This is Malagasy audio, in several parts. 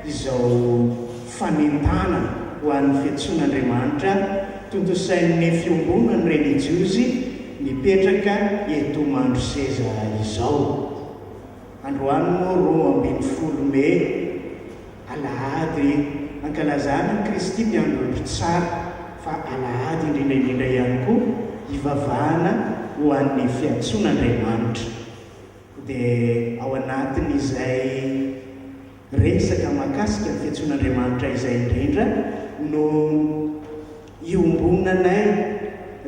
izao fanentana ho an'ny fiantsoan'Andriamanitra tontosain'ny fiombonany relijiosy mipetraka eto Mandroseza izao. Androany moa 12 Mey alahady ankalazana ny Kristy mpiandro tsara, fa alahady indrindraindrindra ihany koa ivavahana ho an'ny fiantson'Andriamanitra. Dia ao anatin'izay resaka mahakasika ny fiantson'Andriamanitra izay indrindra no iombonanay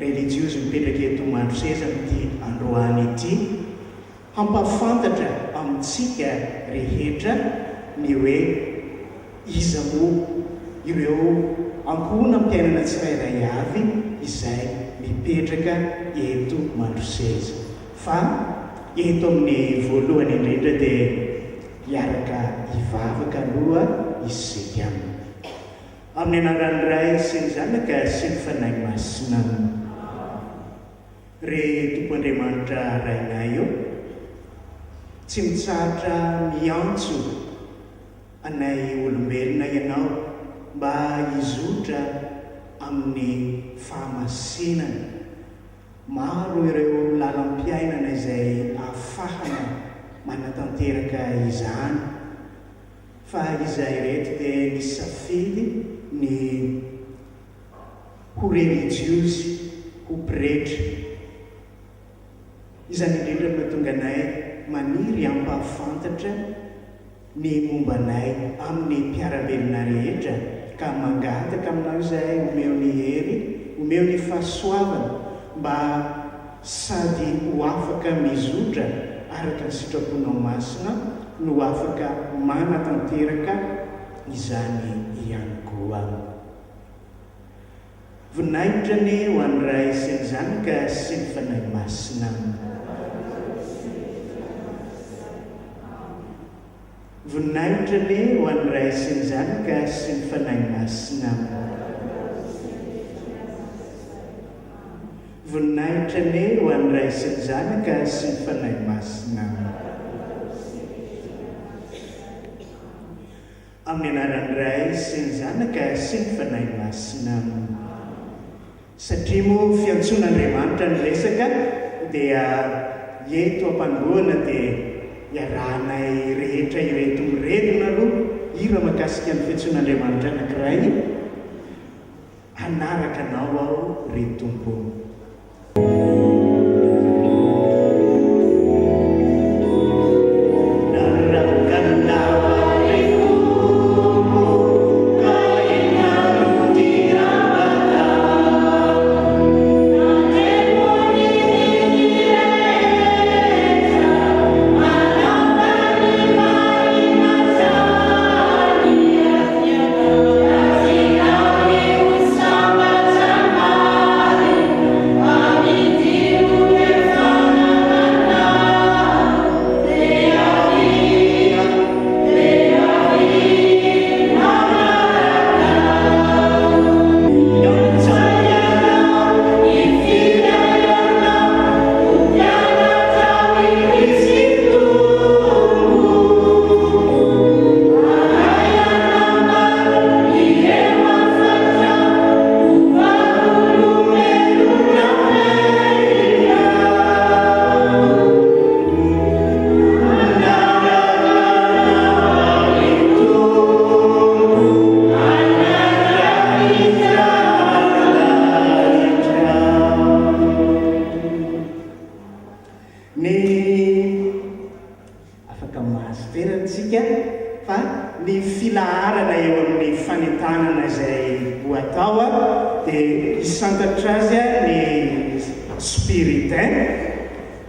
relijiosy mipetraka eto Mandroseza amin'ity androany ity, hampafantatra amintsika rehetra ny hoe iza moa ireo ankohona mpiainana tsirairay avy izay mipetraka eto Mandroseza. Fa eto amin'ny voalohany indrindra dia hiaraka hivavaka aloha isika aminy. Amin'ny anaran'ny Ray sy ny Zanaka sy ny Fanahy Masina. Re Tompo Andriamanitra rainay eo, tsy mitsahatra miantso anay olombelona ianao mba hizotra amin'ny fahamasinana. Maro ireo lalam-piainana izay ahafahana manatanteraka izany, fa izay reto dia nisafidy ny ho relijiosy, ho pretra. Izany indrindra mahatonga anay maniry ampahafantatra ny mombanay amin'ny mpiarabelona rehetra, ka mangataka aminao izahay omeo ny hery, omeo ny fahasoavana mba sady ho afaka mizotra araka ny sitraponao masina, no afaka manatanteraka izany ihany koa. Voninahitra ny ho an'ny Ray sy ny Zanaka sy ny Fanahy Masina. Voninahitra ny ho an'ny Ray sy ny Zanaka sy ny Fanahy Masina. Voninahitra ny ho an'ny Ray sy ny Zanaka sy ny Fanahy Masina. Amin'ny anaran'ny Ray sy ny Zanaka sy ny Fanahy Masina. Satria moa fiantson'Andriamanitra ny resaka dia eto ampangoana dia iarahanay rehetra ireto miredona aloha ira mahakasika ny fiantson'Andriamanitra anankiray, hanaraka anao aho re Tompo.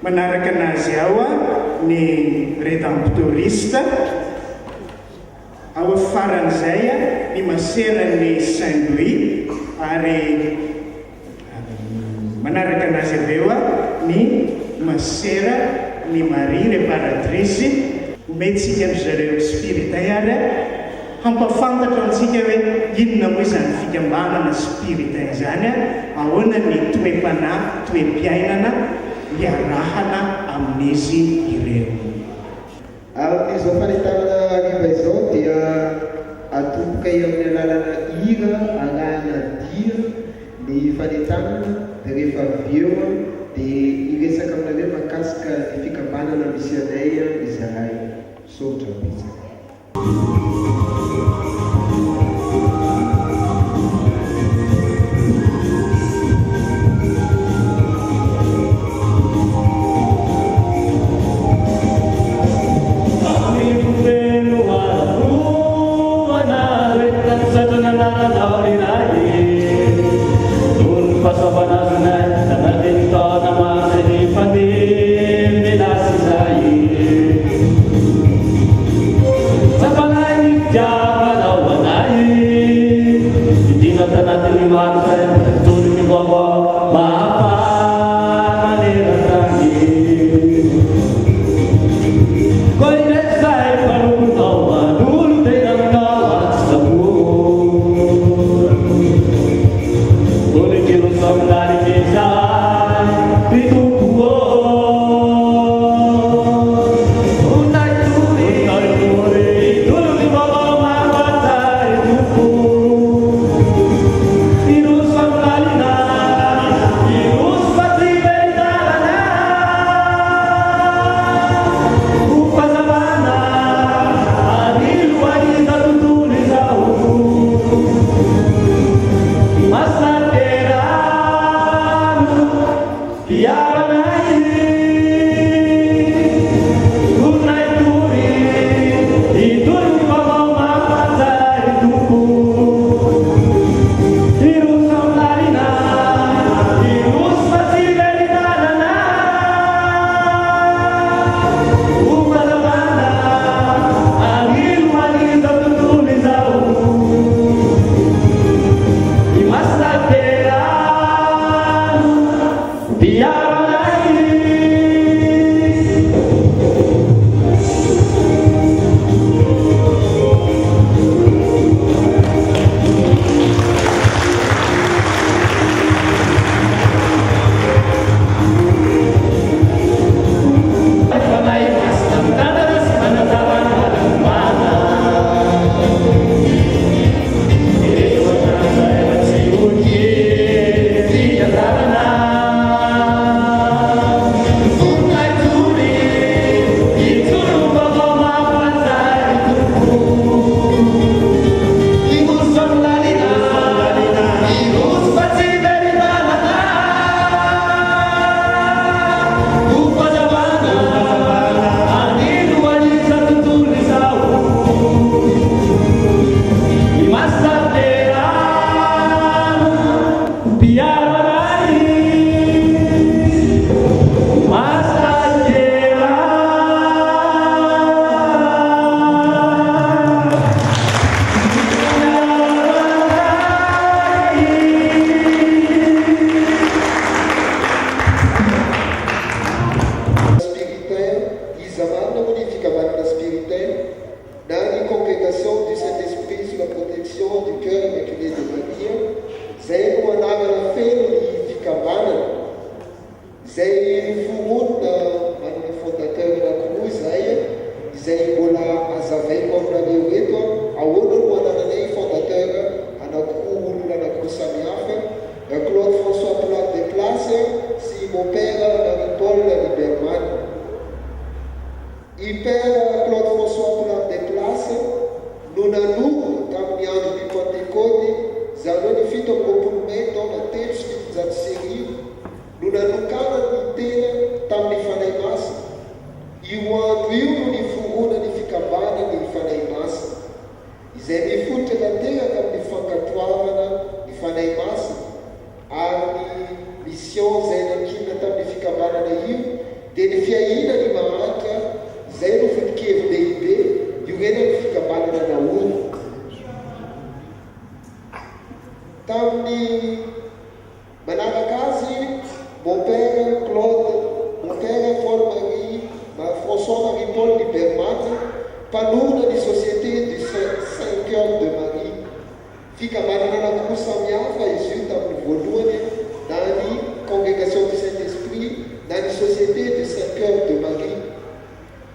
Manaraka anazy ao ny Redemptorista, ao faran'izay ny masera ny Saint Louis, ary manaraka anazy aveo ny masera ny Marie Réparatrice. Ometsika ny zareo spiritain ary hampafantatra antsika hoe inona moa izany fikambanana spiritain izany, ahoana ny toe-panahy, toe-piainana iarahana amin'izy ireo. Amin'izao fanentanana hariva izao dia mandeha amin'ny alalana hira arahana dia ny fanentanana dia rehefa avy eo dia iresaka aminareo mahakasika ny fikambanana misy anay izahay sotra bitsaka.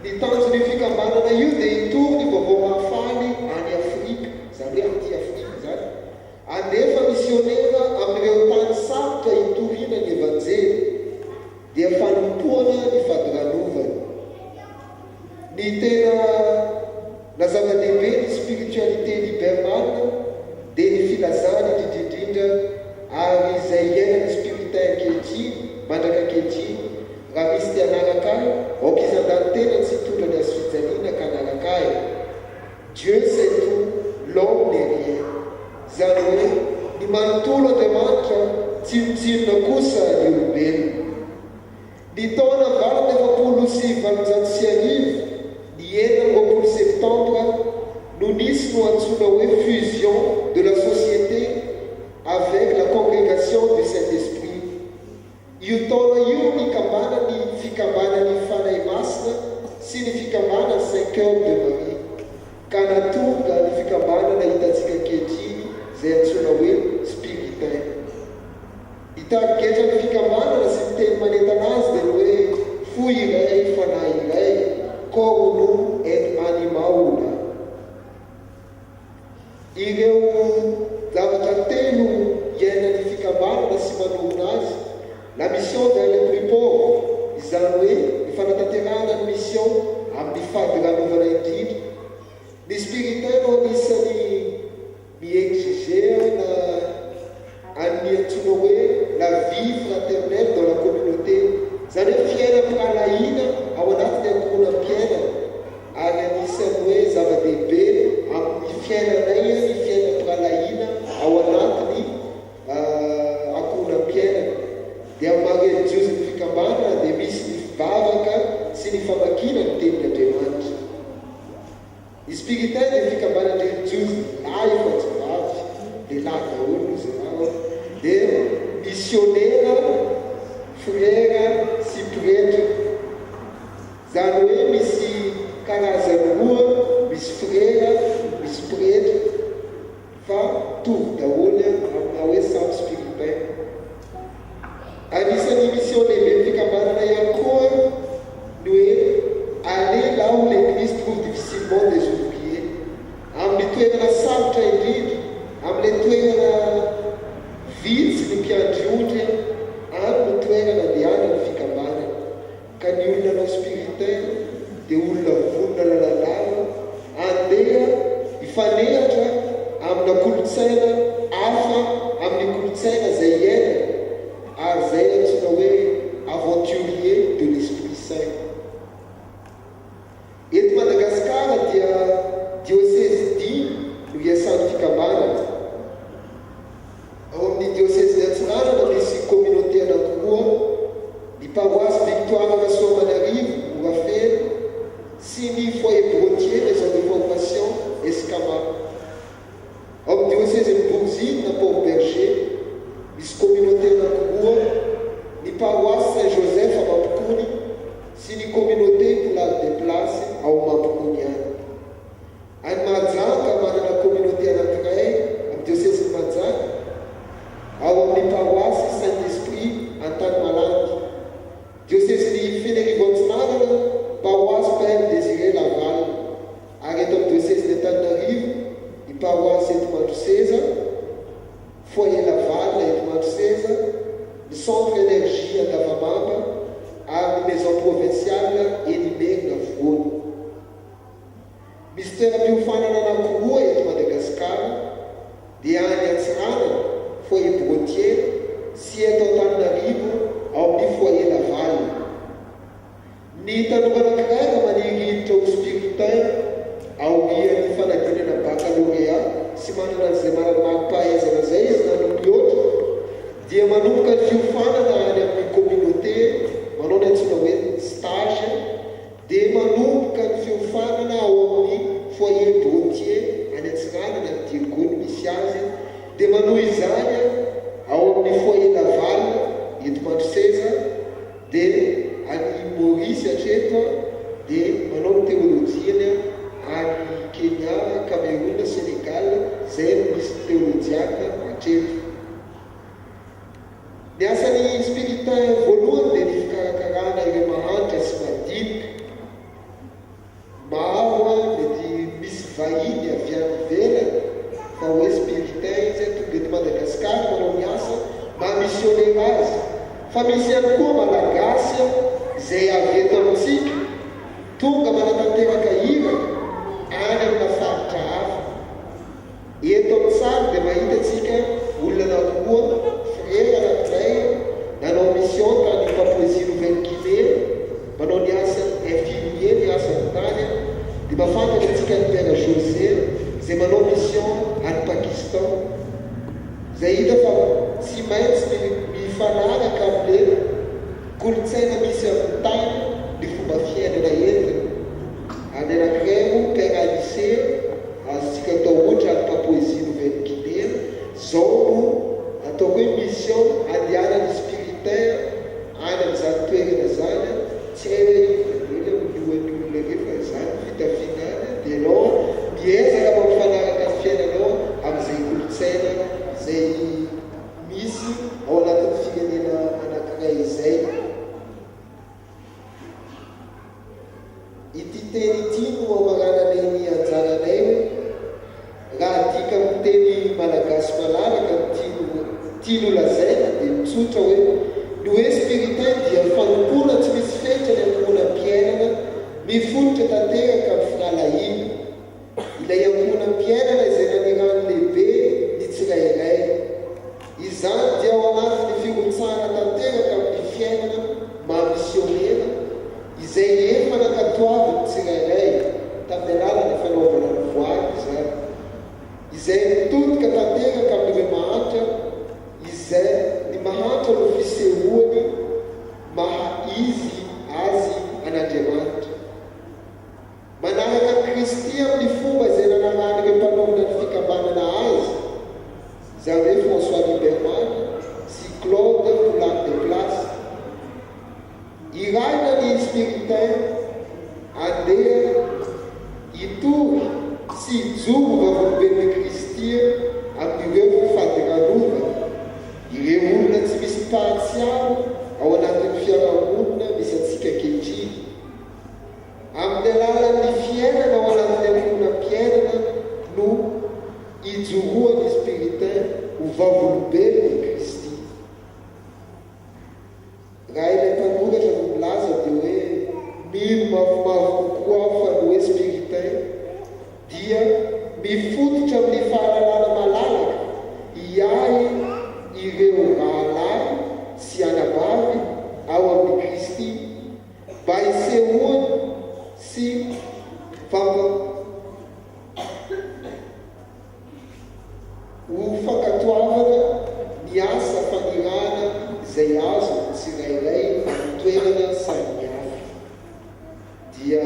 Ny tanjony fikambanana io dia itony vaovao mahafaly any Afrika, zany hoe aty zava-dehibe ny spiritualité libermane dia ny filazany indrindrindrindra ary izay iainany spiritain ankehitriny mandraka ankehitriny raha misy ty anaraka ahy aoka izy andany tena tsy hitondra ny azo fijaliana ka anaraka ahy. Dieu c'est tout, l'homme n'est rien. Zany hoe ny manontolo Andriamanitra tsy mitsinona kosa ny olombelona. Ny taona 1925 ny 9 septembre no nisy no antsoina hoe fusion de la société avec la congrégation du Saint-Esprit. Io taona io nikambana ny fikambanany fanahy masina sy ny fikambanany 5 heures de Marie ka natonga ny fikambanana hitantsika ankehitriny izay antsoina hoe spiritain. Hitarigetra ny fikambanana sy miteny manentana azy dia ny hoe fo iray fanahy iray corps nous et animaux. Ireo zavatra telo iainan'ny fikambanana sy manomona azy. La mission vers les plus pauvres, izany hoe ny fanatanterahana ny mission amin'ny fady ranovana indrindra. Ny spiritain no anisany miexigera na antsoina hoe la vie fraternelle dans la communauté. Zany hoe fiainam-piarahina ao anatin'ny ankohonam-piainana ary anisany hoe zava-dehibe amin'ny fiainanay ny fiainam-piarahina ao anatiny ankohonam-piainana. Dia magnenjozony fikambanana dia misy ny fivavaka sy ny famakina ny tenin'Andriamanitra. Ny spiritain dia fikambanana renjozony lahy fa tsy vavy lehilahy daholo izy ireo dia missionnaire frère sy prêtre. Zany hoe misy karazany roa, misy frère misy prêtre fa tovy daholo amina hoe samy spiritain. Anisany mission lehibe fikambanana ihany koa ny hoe aller là où l'église trouve difficilement des ouvriers, amin'ny toerana sarotra indrindra, amin'ilay toerana vitsy ny mpiandry ondry any no toerana andehanany fikambanana. Ka ny olona nao spiritain dia olona vonona lalalava andeha hifanehatra amina kolotsaina hafa amin'ny kolotsaina izay iainana ary zay antsoina hoe aventurier de l'Esprit Saint. Eto Madagasikara dia diocèse 10 no iasan'ny fikambanana. Ao amin'ny diocèse ny Antsiranana misy communauté anankiroa, ny paroisse Victoire Rasoamanarivo Morafena sy ny foyer Brottier maison de formation Escama. Ao amin'ny diocèse ny Bourzine na Port-Berger misy communauté anankiroa, ny paroisse Saint-Joseph à Mampikony sy ny communauté pour l'art des places ao Mampikony any. Any Mahajanga manana communauté anankiray amin'ny diocèse ny Mahajanga ao amin'ny paroisse Saint-Esprit Antanimalandy. Diocèse ny Fenerivo-Antsinanana paroisse Père Désiré Laval. Ary eto amin'ny diocèse ny Antananarivo ny paroisse Etomandroseza, foyer Laval Etomandroseza, ny centre énergie Andavamamba ary ny maison provinciale Elimena Voany. Misy toeram-piofanana anankiroa eto Madagasikara dia any Antsiranana foyer Brottier sy eto Antananarivo ao amin'ny foyer Laval. Ny tanora anankiray raha maniry hiditra ho spiritain aorian'ny fanadinana baccalauréat sy manana an'izay mampahaizana zay izy na nomby oatra dia manomboka ny fiofanana any amin'ny communauté manao ny antsoina hoe stage dia manomboka ny fiofanana ao amin'ny foyer Brottier any Antsiranana ny diakony misy azy dia manohy izany ao amin'ny foyer Laval Etomandroseza dia any Maurice hatreto dia manao ny teolojiany any Kenya, Cameroun, Sénégal zay no misy teolojiana hatreto. Ny asan'ny spiritain voalohany dia ny fikarakarana ireo mahantra sy madinika. Maro mety misy vahiny avy any ivelany fa hoe spiritain izy tonga eto Madagasikara manao ny asa mamissionner azy. Fa misy ihany koa malagasy izay avy eto amintsika tonga manatanteraka hira any amina izay manao mission any Pakistan, izay hita fa tsy maintsy mifanaraka amin'le kolotsaina misy amin'ny tany ny fomba fiainana entina. Any anankiray moa Père Alice azontsika atao ohatra any Papouasie Nouvelle-Guinée, zao no ataoko hoe mission andehanany spiritaire any amin'izany toerana zany, tsy hay hoe miliohan'ny olona rehefa zany fitafinany dia anao miezaka mampifanaraka ny fiainanao amin'izay kolotsaina izay misy ao anatin'ny firenena anankiray izay. Ity teny ity no amaranany anjaranay hoe raha dika amin'ny teny malagasy malalaka tiano lazaina dia mitsotra hoe ny hoe spiritain dia fanompona tsy misy fetra ny amponam-piainana mifonotra tanteraka amin'ny finalahina. Ilay amponam-piainana izay nanirano lehibe ny tsirairay, izany dia ao anatin'ny firotsahana tanteraka amin'ny fiainana mamisionera izay efa nakatoavy ny tsirairay tamin'ny alalany fanaovana ny voaly zany, izay mitodika tanteraka amin'ireo mahantra, izay ny mahantra no fisehoany maha izy azy an'Andriamanitra. Manaraka Kristy amin'ny fomba izay nanarany ireo mpanomina ny fikambanana azy, izany hoe François Liberman sy Claude Poulain de Place. Iraina ny spiritain andeha hitory sy hijoro vavoloben'ny Kristy amin'ireo fadiranova, ireo olona tsy misy mpahatsiaro ao anatin'ny fiarahamonina misy antsika ankehitriny. Amin'ny alalan'ny fiainana ao anatin'ny amponam-piainana no hijoroan'ny spiritain ho vavoloben'ny Kristy. Raha ilay mpanoratra no milaza dia hoe mino mavomavo kokoa fa ny hoe spiritain dia mifototra amin'ny fahalalana malalaka hiahy ireo rahalahy sy anabavy ao amin'ny Kristy mba hisehoany sy ho fankatoavana ny asa fanirana izay azo ny tsirairay amin'ny toerana samihafa. Dia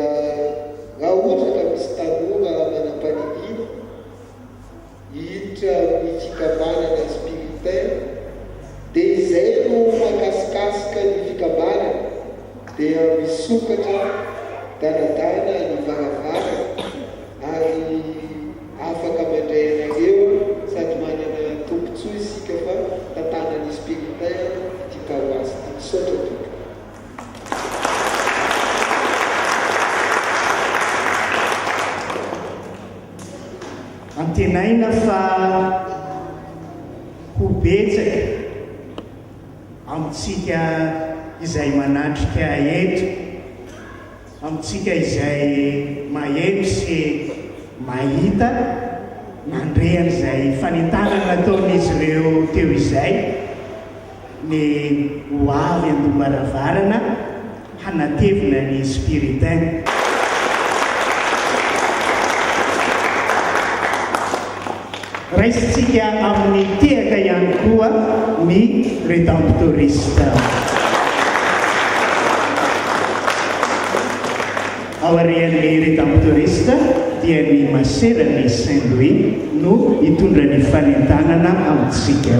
raha ohatra ka misy tanora manam-paniniana hiditra ny fikambanana spiritain, dia izay no makasikasika ny fikambanana dia misokatra danadana ny varavara ary afaka mandray anareo sady manana tompontsoa isika fa tantanany spiritain ity paroasy ity. Misaotra tompoko. Antenaina fa ho betsaka amintsika izay manatrika eto, amintsika izay maheno sy mahita nandrehan'izay fanentanana nataon'izy ireo teo izay ny ho avy andombaravarana hanatevina ny spiritain. Raisitsika amin'ny tehaka ihany koa ny redemptoriste. Aorian'ny redemptoriste dia ny maserany Saint-Louis no hitondra ny fanentanana amintsika.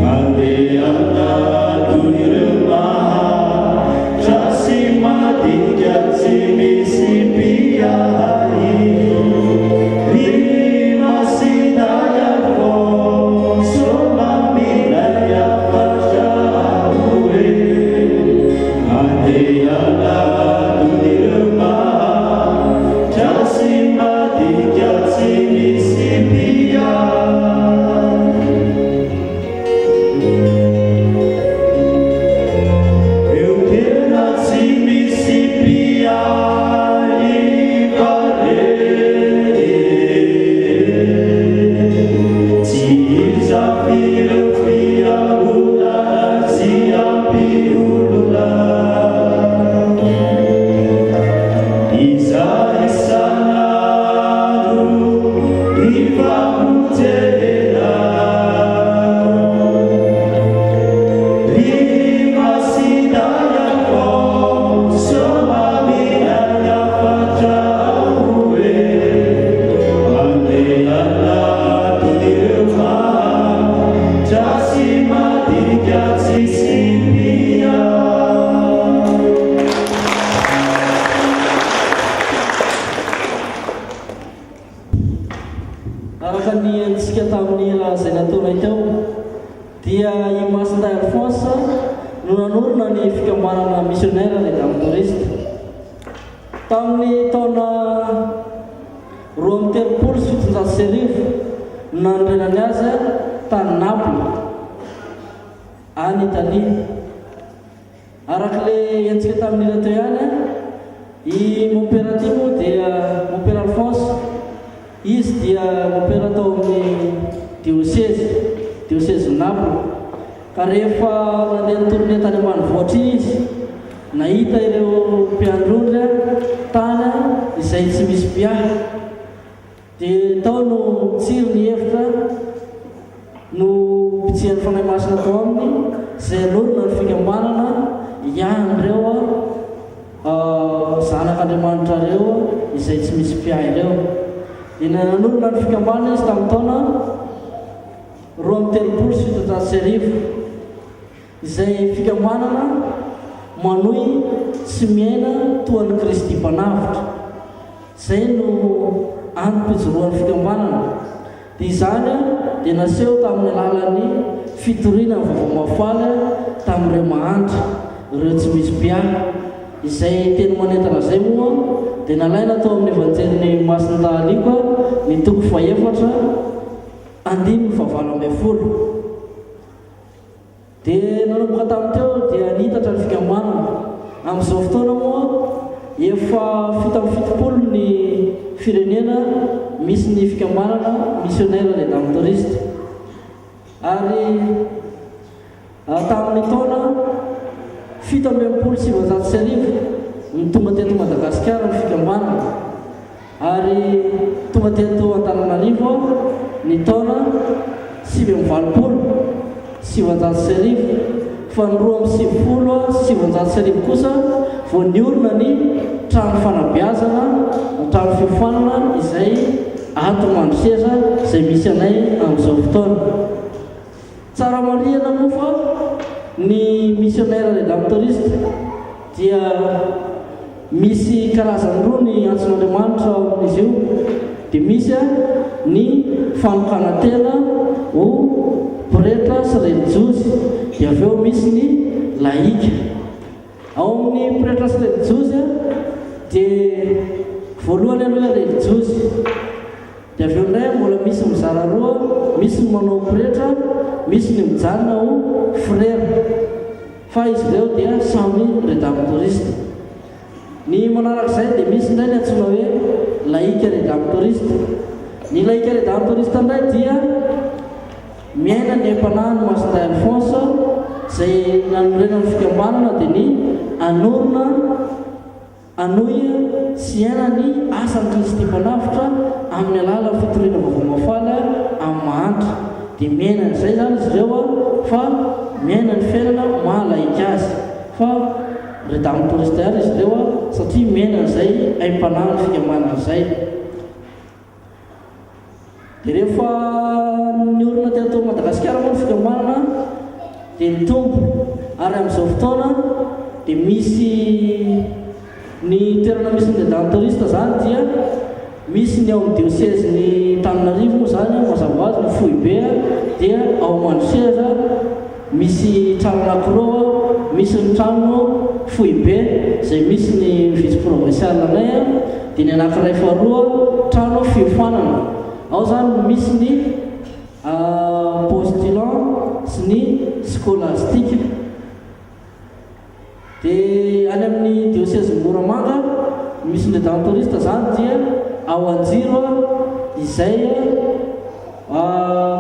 Ande anda tu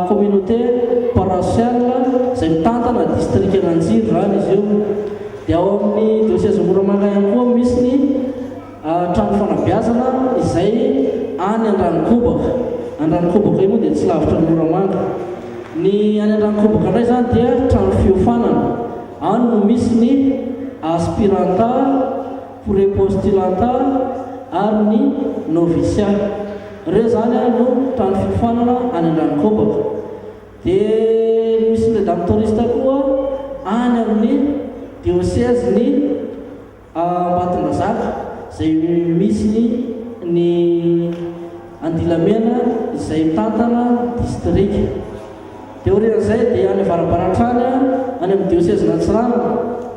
Communauté district Antsiry zany izy io. Dia ao amin'ny diocèse Moramanga ihany koa misy ny trano fanabeazana izay any Andranikobaka. Andranikobaka io moa dia tsy lavitra ny Moramanga. Ny any Andranikobaka indray zany dia trano fiofanana. Any no misy ny aspiranta, prépostulanta ary ny noviciat. Ireo zany no trano fiofanana any Andranikobaka. Dia misy ny redemptoriste koa any amin'ny diocèse ny Ambatondrazaka izay misy ny Andilamena izay mitantana district. Dia orin'izay dia any avarabaran-trany any amin'ny diocèse Natsirana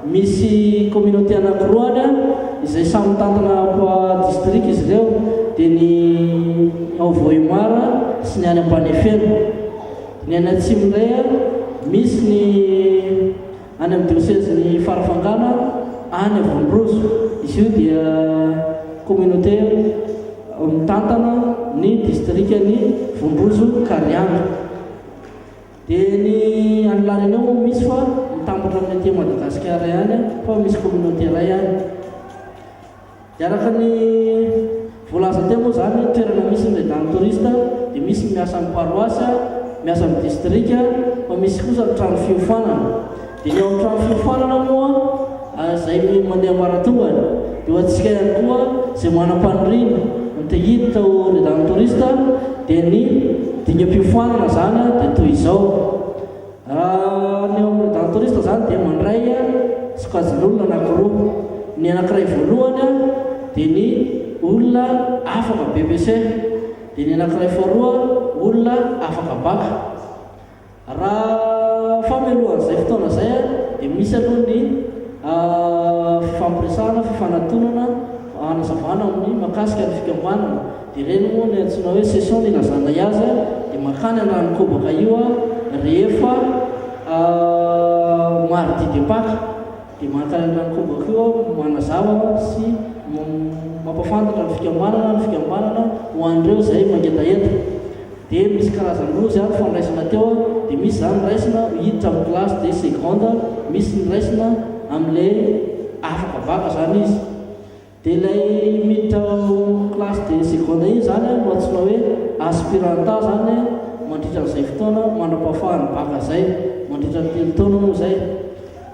misy communauté anankiroa any izay samy mitantana district izy ireo, dia ny ao Vohimara sy ny any Ambanefena. Ny any Atsimo indray misy ny any amin'ny diocèse ny Farafangana any Vondroso. Izy io dia communauté mitantana ny district ny Vondroso Karianga. Dia ny any Larenao moa misy fa mitambatra amin'ny aty Madagasikara ihany fa misy communauté iray ihany. Dia araka ny voalaza teo moa zany toerana misy ny redemptoriste dia misy miasa amin'ny paroisse, miasa amin'ny district, fa misy kosa ny trano fiofanana. Dia ny ao amin'ny trano fiofanana moa izay mandeha maratongana dia ho antsika ihany koa izay manam-paniriana ny hiditra ho redemptoriste dia ny dingam-piofanana zany dia toy izao. Ny ao amin'ny redemptoriste zany dia mandray sokajin'olona anankiroa. Ny anankiray voalohany dia ny olona afaka BBC, dia ny anankiray faharoa olona afaka baka. Raha famelohan'izay fotoana izay dia misy aloha ny fifampiresahana, fifanantonana, hanazavana amin'ny mahakasika ny fikambanana. Dia ireny moa ny antsoina hoe session ny ilazana azy dia makany Andranikobaka io rehefa mardi de Pâques. Dia makany Andranikobaka io manazava sy mampafantatra ny fikambanana ho an'ireo izay mangetaheta. Dia misy karazany roa zany fandraisana teo. Dia misy zany raisina hiditra amin'ny classe de seconde, misy ny raisina amin'ilay afaka baka zany izy. Dia ilay miditra classe de seconde iny zany no antsoina hoe aspiranta zany mandritra n'izay fotoana manam-pahafahany baka zay, mandritra ny 3 taona moa zay.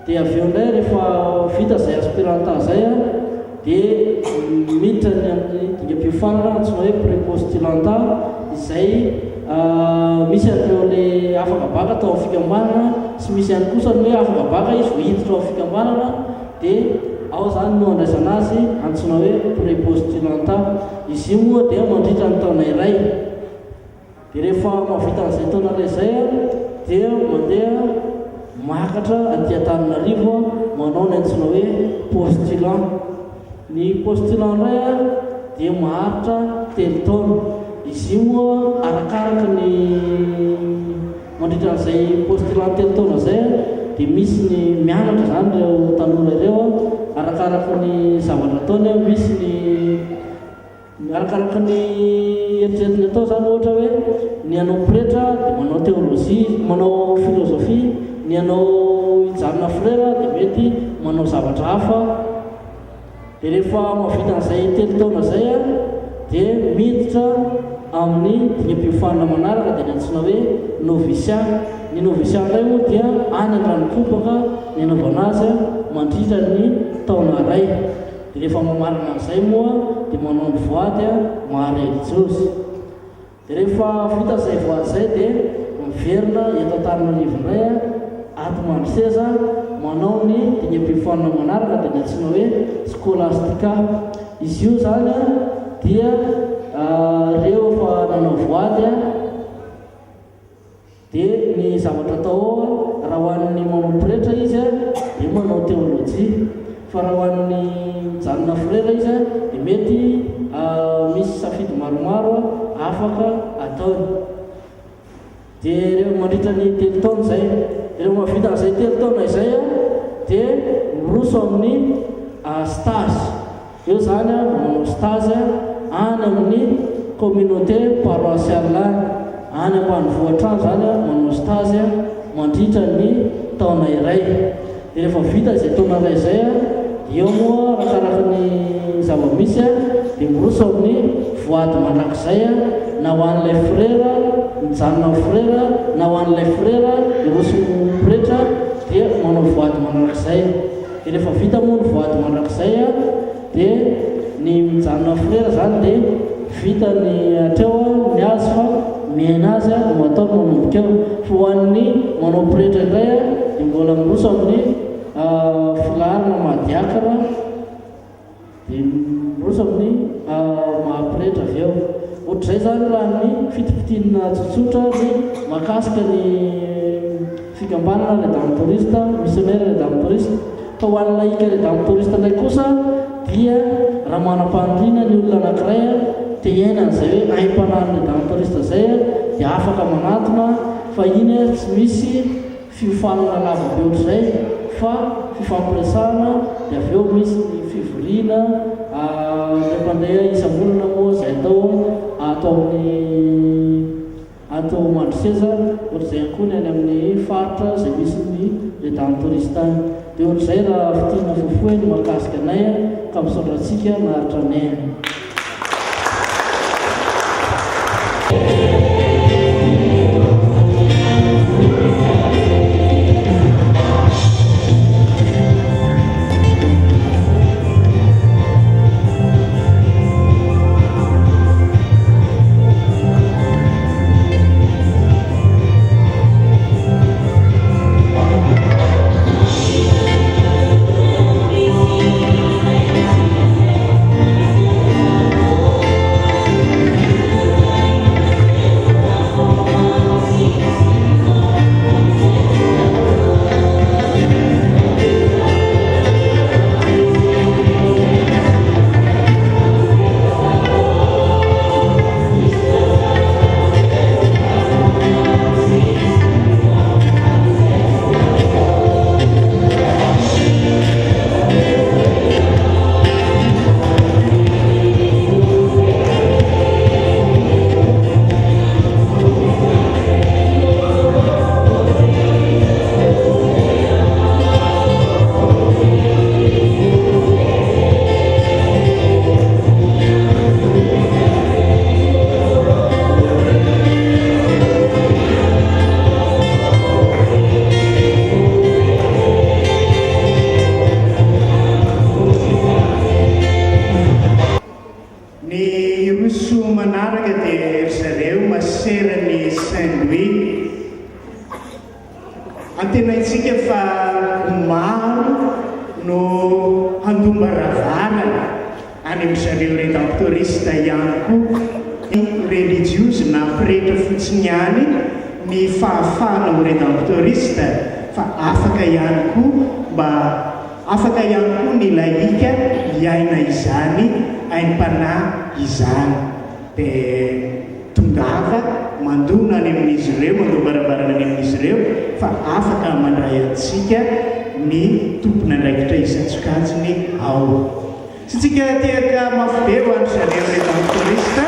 Dia avy eo indray rehefa vita izay aspiranta zay dia miditra ny amin'ny dingam-piofanana antsoina hoe prépostulanta izay misy an'ireo le afaka baka tao amin'ny fikambanana sy misy ihany kosa ny hoe afaka baka izy vao hiditra ao amin'ny fikambanana. Dia ao zany no andraisana azy antsoina hoe prépostulanta. Izy io moa dia mandritra ny taona iray. Dia rehefa mahavita an'izay taona iray izay dia mandeha makatra aty Antananarivo manao ny antsoina hoe postulant. Ny postulant iray dia maharitra 3 taona. Izy io moa arakaraka ny mandritra n'izay postulant 3 taona zay dia misy ny mianatra zany ireo tanora ireo arakaraka ny zavatra ataony. Misy ny arakaraka ny eritreretiny atao zany, ohatra hoe ny anao pretra dia manao théologie, manao philosophie, ny anao hijanona frère dia mety manao zavatra hafa. Dia rehefa mahavita an'izay 3 taona zay dia miditra amin'ny dingam-piofanana manaraka dia ny antsoina hoe noviciat. Ny noviciat iray moa dia any Andranikobaka ny anaovana azy mandritra ny taona iray. Dia rehefa mamarana an'izay moa dia manao ny voady maha-religiosy. Dia rehefa vita izay voady izay dia miverina eto Antananarivo indray ato Mandriseza manao ny dingam-piofanana manaraka dia ny antsoina hoe scolastica. Izy io zany dia reo fa nanao voady dia ny zavatra atao raha ho an'ny manao pretra izy dia manao théologie, fa raha ho an'ny mijanona frère izy dia mety misy safidy maromaro afaka ataony. Dia reo mandritra ny 3 taona zay, reo mahavita an'izay 3 taona izay dia miroso amin'ny stage. Eo zany manao stage any amin'ny communauté paroissiale any ambanivohitra any zany manao stage mandritra ny taona iray. Dia rehefa vita izay taona iray izay eo moa arakaraka ny zava-misy dia miroso amin'ny voady mandrakizay na ho an'ilay frera mijanona frera na ho an'ilay frera miroso pretra dia manao voady mandrakizay. Dia rehefa vita moa ny voady mandrakizay dia ny mijanona frera zany dia vita ny atreo ny azy fa miaina azy no atao manomboka eo. Fa ho an'ny manao pretra indray dia mbola miroso amin'ny filary na mahadiakana dia miroso amin'ny mahapretra avy eo. Ohatr'izay zany raha ny fitipitiana tsotsotra ny mahakasika ny fikambanana le dame touriste missionnaire le dame touriste. Fa ho an'ny laika le dame touriste indray kosa dia raha manam-pandriana ny olona anankiray te hiainan'izay hoe aim-panahin'ny dame touriste zay dia afaka manatona fa iny tsy misy fiofanana lavabe ohatr'izay fa fifampiresahana dia avy eo misy ny fivoriana mpandeha isam-bolana moa izay atao mandroseza ohatr'izay ankoa ny any amin'ny faritra izay misy ny le dame touriste any. Dia ohatr'izay raha fitiana fofoe ny mahakasika anay ka misaotratsika naharitra anay. Antenaitsika fa maro no handumba ravana any amin'izareo le dame touriste ihany koa religieuse na pretra fotsiny ihany ny fahafahana ho le dame touriste fa afaka ihany koa mba afaka ihany koa ny laika hiaina izany aim-panahy izany. Dia tongava mandona any amin'izy ireo mandoa barabarana any amin'izy ireo fa afaka mandray antsika ny tompona andraikitra isan-tsokajiny ao. Sy tsika tiaka mafy be ho any zareo le dame touriste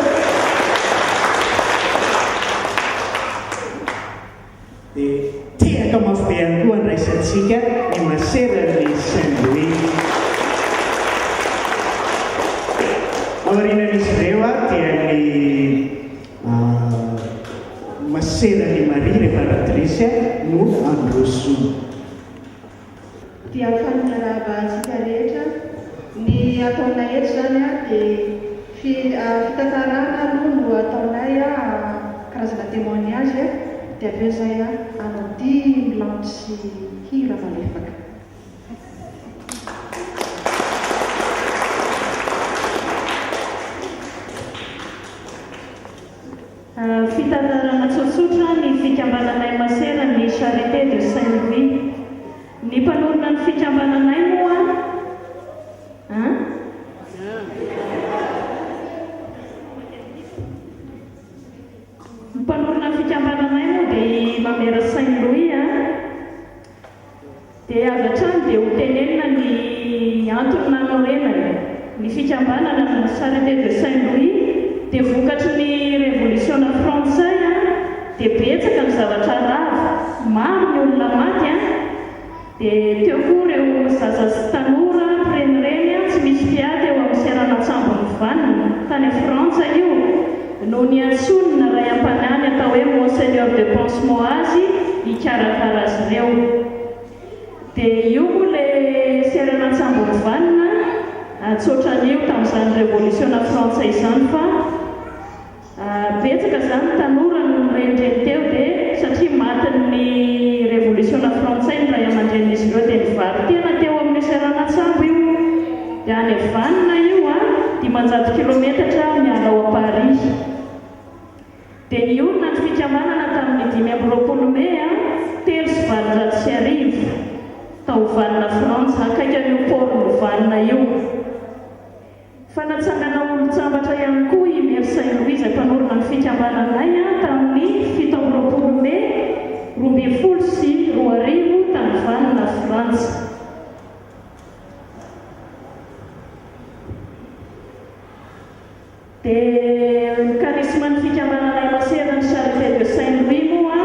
dia tiaka mafy be ihany koa andraisantsika ny maserany Saint-Louis. Aorianan'izy ireo dia ny maserany Marie réparatrice no androso. Dia faminaraba antsika rehetra ny ataonay eto zany dia fitantarana aloha no ataonay karazana témoignage dia avy eo zay anao milanto sy hira malefaka. Fitantarana tsotsotra ny fikambananay masera ny Charité de Saint-Louis. Ny mpanorona ny fikambananay moa mpanorona ny fikambananay moa dia mamera Saint-Louis dia avy hatrany dia ho tenenina ny antony nanorenany ny fikambanana ny Charité de Saint-Louis dia vokatry ny révolution français dia betsaka ny zavatra rava maro ny olona maty dia teo koa ireo zaza sy tanora renireny tsy misy fiady eo amin'ny seranatsambo ny vanina tany frantsa io no niantsonina ray am-panany atao hoe monseigneur de Pensemoise hikarakara azy ireo. Dia io moa ilay seranatsambo ny vanina antsoatran'io tamin'izany révolutionna frantsa izany fa betsaka zany tanora no renireny teo dia satria matin'ny révolutionna frantsay ny ray aman-drenin'izy ireo dia nivary tena teo amin'ny seranatsambo io. Dia any vanina io 500 kilometatra miala ao a Paris. Dia niorina ny fikamanana tamin'ny 5 Mey 3 tao vanina Frantsa akaiky an'io port-ny vanina io. Fanatsangana olo-tsambatra ihany koa i Maire Saint-Louis izay mpanorina ny fikambananay tamin'ny 7 Mey 2012 tany vanina Frantsa. Dia karisman'ny fikambananay maserana ny Charité de Saint-Louis moa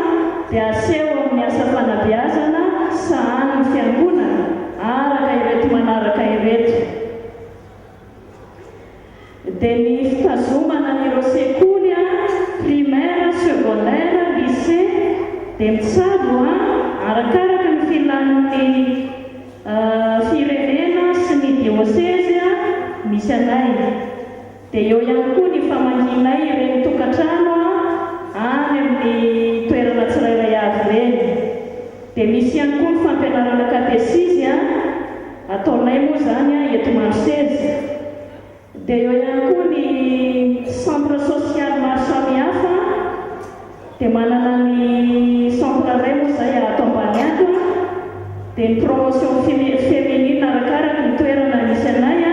dia aseho amin'ny asa fanabeazana sahan'ny fiangonana araka ireto manaraka ireto. Dia ny fitazomana n'ireo sekoly primaire, secondaire, lycée dia mitsabo arakaraka ny filan'ny firenena sy ny diocèse misy anay. Dia eo ihany koa ny famakianay ireny tokantrano any amin'ny toerana tsirairay avy ireny. Dia misy ihany koa ny fampianarana katesisy ataonay moa zany eto Marsese. Dia eo ihany koa ny centre social maro samihafa. Dia manana ny centre iray moa zay ato Ambaniato. Dia ny promotion féminine arakaraka ny toerana misy anay.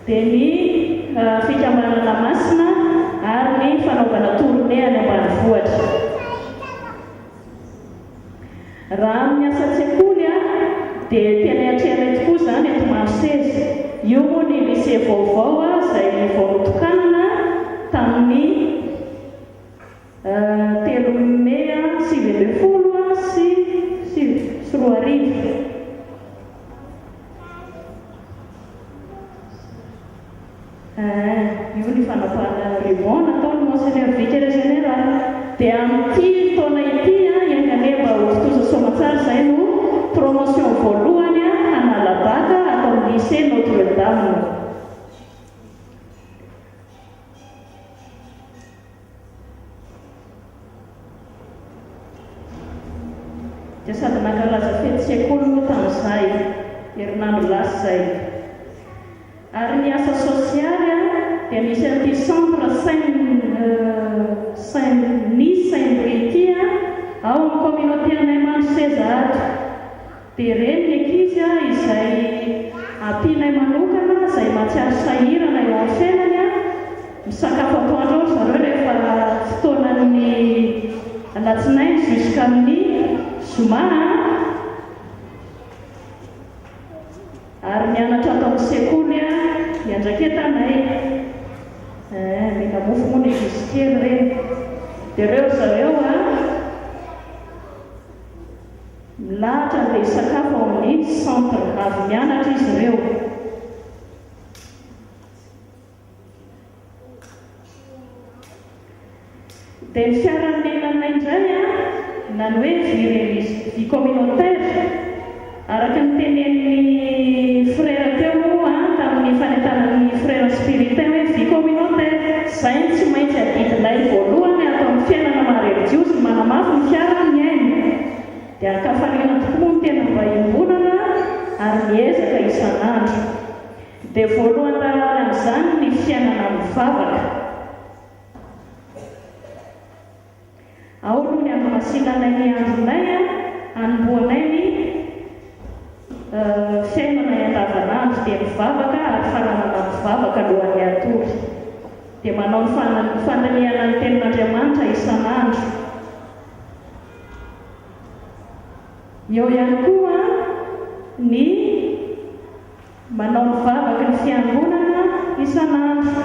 Dia ny fikambanana masina ary ny fanaovana tournée any ambanivohitra. Raha amin'ny asa tsekoly dia tena atrehanay tokoa zany eto Marsese. Io moa ny lycée vaovao izay vao notokanana tamin'ny 3 Mey 2010 sy 2010. Io ny fanapahana rimon nataony monseigneur vicaire général. Dia amin'ity taona ity ianganeva ho fotoza somatsara izay no promotion voalohany analabaka atao lycée Notre-Dame. Dia sady nankalaza fety sekoly moa tamin'izay herinandro lasa izay. Ary ny asa sosialy dia misy an'ity centre Saint-Denis Saint-Louis ity ao amin'ny communauté anay Marsese ato. Dia reny ny ankizy izay ampianay manokana izay matsiaro sahirana eo amin'ny fiainany misakafo atoandro ao zareo rehefa fotoanan'ny alatsinainy jusqu'amin'ny zoma. Ary mianatra atao amin'ny sekoly miandraketanay. Mila mofo moa ny eglizy kely reny. Dia ireo zareo milahatra andeha hisakafo ao amin'ny centre avy mianatra izy ireo. Dia ny fiarahaminanay indray na ny hoe vie communautaire araka ny tenen'ny frère teo moa tamin'ny fanentanan'ny frère spiritain hoe vie communautaire. Izay tsy maintsy adidinay voalohany atao amin'ny fiainana maha-religiosy manamafy ny fiara miaina. Dia ankafaliana tokoa ny tena mba himbonana ary miezaka isan'andro. Dia voalohany raha amin'izany ny fiainana mivavaka. Ao aloha ny amasilanay ny andronay anomboanay ny fiainana andavanandro dia mivavaka ary fananana mivavaka alohan'ny atory. Dia manao ny fandaniana ny tenin'Andriamanitra isan'andro. Eo ihany koa ny manao ny vavaka ny fiangonana isan'andro.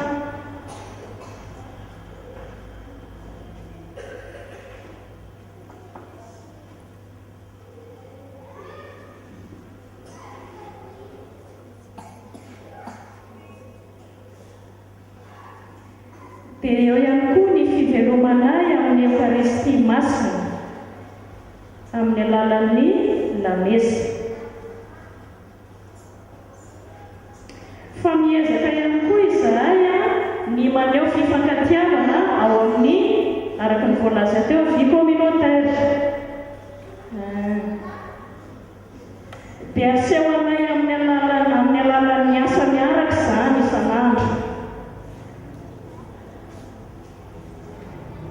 dia eo ihany koa ny fivelomanay amin'ny eukaristia masina amin'ny alalan'ny lamesa. Fa miezaka ihany koa izahay ny maneho fifankatiavana ao amin'ny araka ny voalaza teo vie communautaire. Dia aseho anay amin'ny alalan'ny asa miaraka izany isan'andro.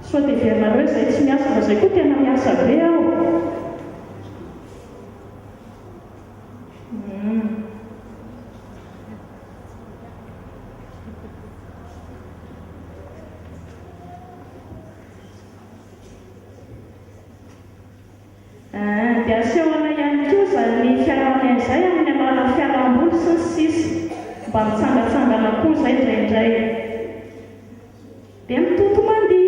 Sao dia verinareo izay tsy miasa fa izay koa tena miasa be aho. Dia aseho anay ihany koa izany fiaraha-miaina izay amin'ny alalan'ny fialamboly sy ny sisa mba mitsangatsangana koa izay indraindray. Dia mitoto mandihy.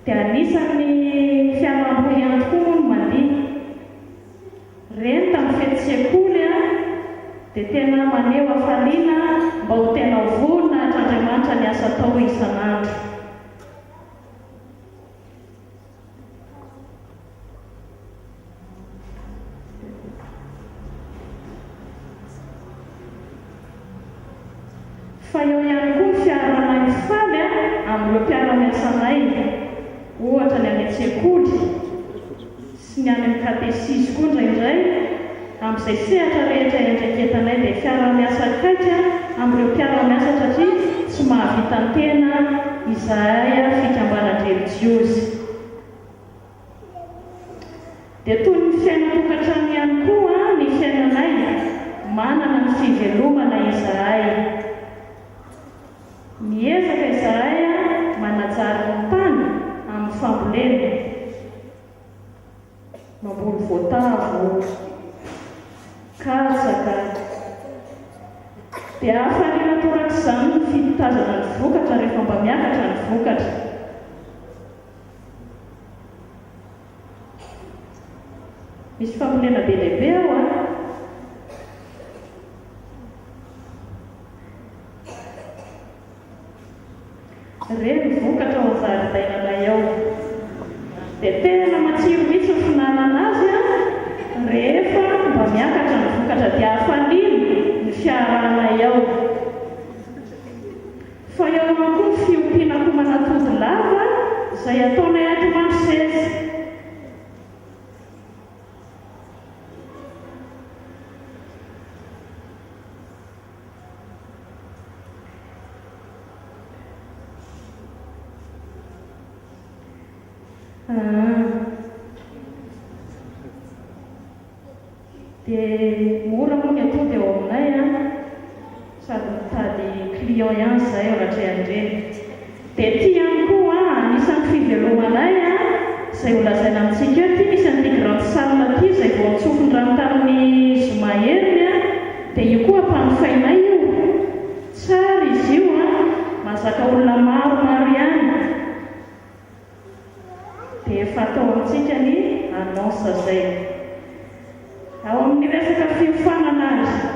Dia anisan'ny fialamboly ihany koa moa no mandihy. Reny tamin'ny fety sekoly dia tena maneho hafaliana mba ho tena vonona Andriamanitra ny asa atao isan'andro. Fa eo ihany koa ny fiarahanay mifaly amin'ireo mpiara-miasanay, ohatra ny any an-tsekoly sy ny any amin'ny katesisy koa indraindray. Amin'izay sehatra rehetra endraiketanay dia fiara-miasa akaiky amin'ireo mpiara-miasa satria tsy mahavita tena izahay fikambanana religiozy. Dia toy ny fiainam-tokantrano ihany koa ny fiainanay manana ny fivelomana izahay. Miezaka izahay manajary ny tany amin'ny fambolena, mamboly voatavo, katsaka. Dia hafaliana torak'izany ny fitazana ny vokatra rehefa mba miakatra ny vokatra. Misy fambolena be lehibe ao reny vokatra ao an-jaridainanay ao. Dia tena matsiro mihitsy ny finanana azy rehefa mba miakatra ny vokatra dia hafaliana ny fiarahanay ao. Fa eo ihany koa ny fiompiana koa manatody lava izay ataonay ato Mantseza. Dia mora moa ny atody eo aminay sady mitady client ihany izay ao rahatrehandreny. Dia ty ihany koa anisan'ny fivelomanay izay holazaina amintsika eo ty misy an'ity grande salle ty izay vao antsofiny rano tamin'ny Zomaheriny. Dia io koa ampanofainay io. Tsara izy io mahazaka olona maromaro ihany. Dia efa atao amintsika ny annonce izay. Ao amin'ny resaka fiofanana azy,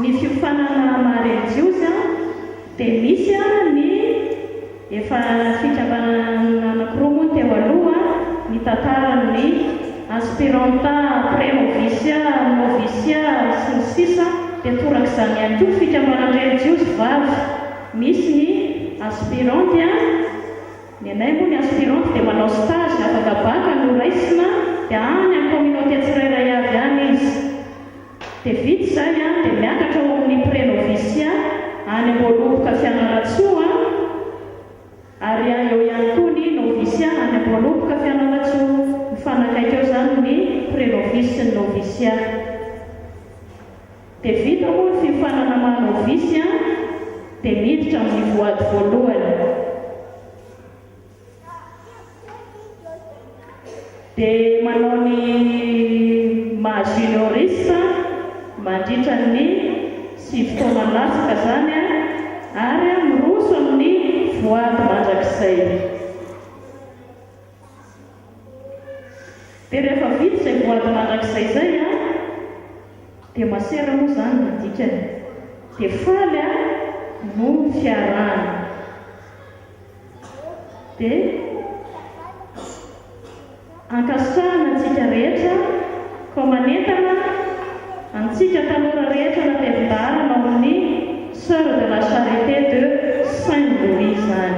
ny fiofanana maha-religiozy dia misy ny efa fikambanana anankiroa moa teo aloha ny tantaran'ny aspiranta, pré-novisia, novisia sy ny sisa. Dia torak'izany ihany koa fikambanana religiozy vavy. Misy ny aspirante ny anay moa ny aspirante dia manao stage afaka baka no raisina dia any amin'ny communauté tsirairay avy any izy. Dia vita izay dia miakatra ao amin'ny pré-novisia any am-boaloboka fianaratsoa ary eo ihany koa ny novisia any am-boaloboka fianaratsoa. Mifanakaiky eo izany ny pré-novice sy ny novisia. Dia vita moa ny fifanana maha-novisia dia miditra amin'ny voady voalohany. Dia manao ny maha-junioriste mandritra ny 7 taona latsaka izany ary miroso amin'ny voady mandrakizay. Dia rehefa vita izay voady mandrakizay izay dia masera moa izany ny dikany, dia faly no fiarahana. Dia ankasitrahana antsika rehetra ka manentana antsika tanora rehetra natevin-darana ao amin'ny Sœur de la Charité de Saint-Louis izany.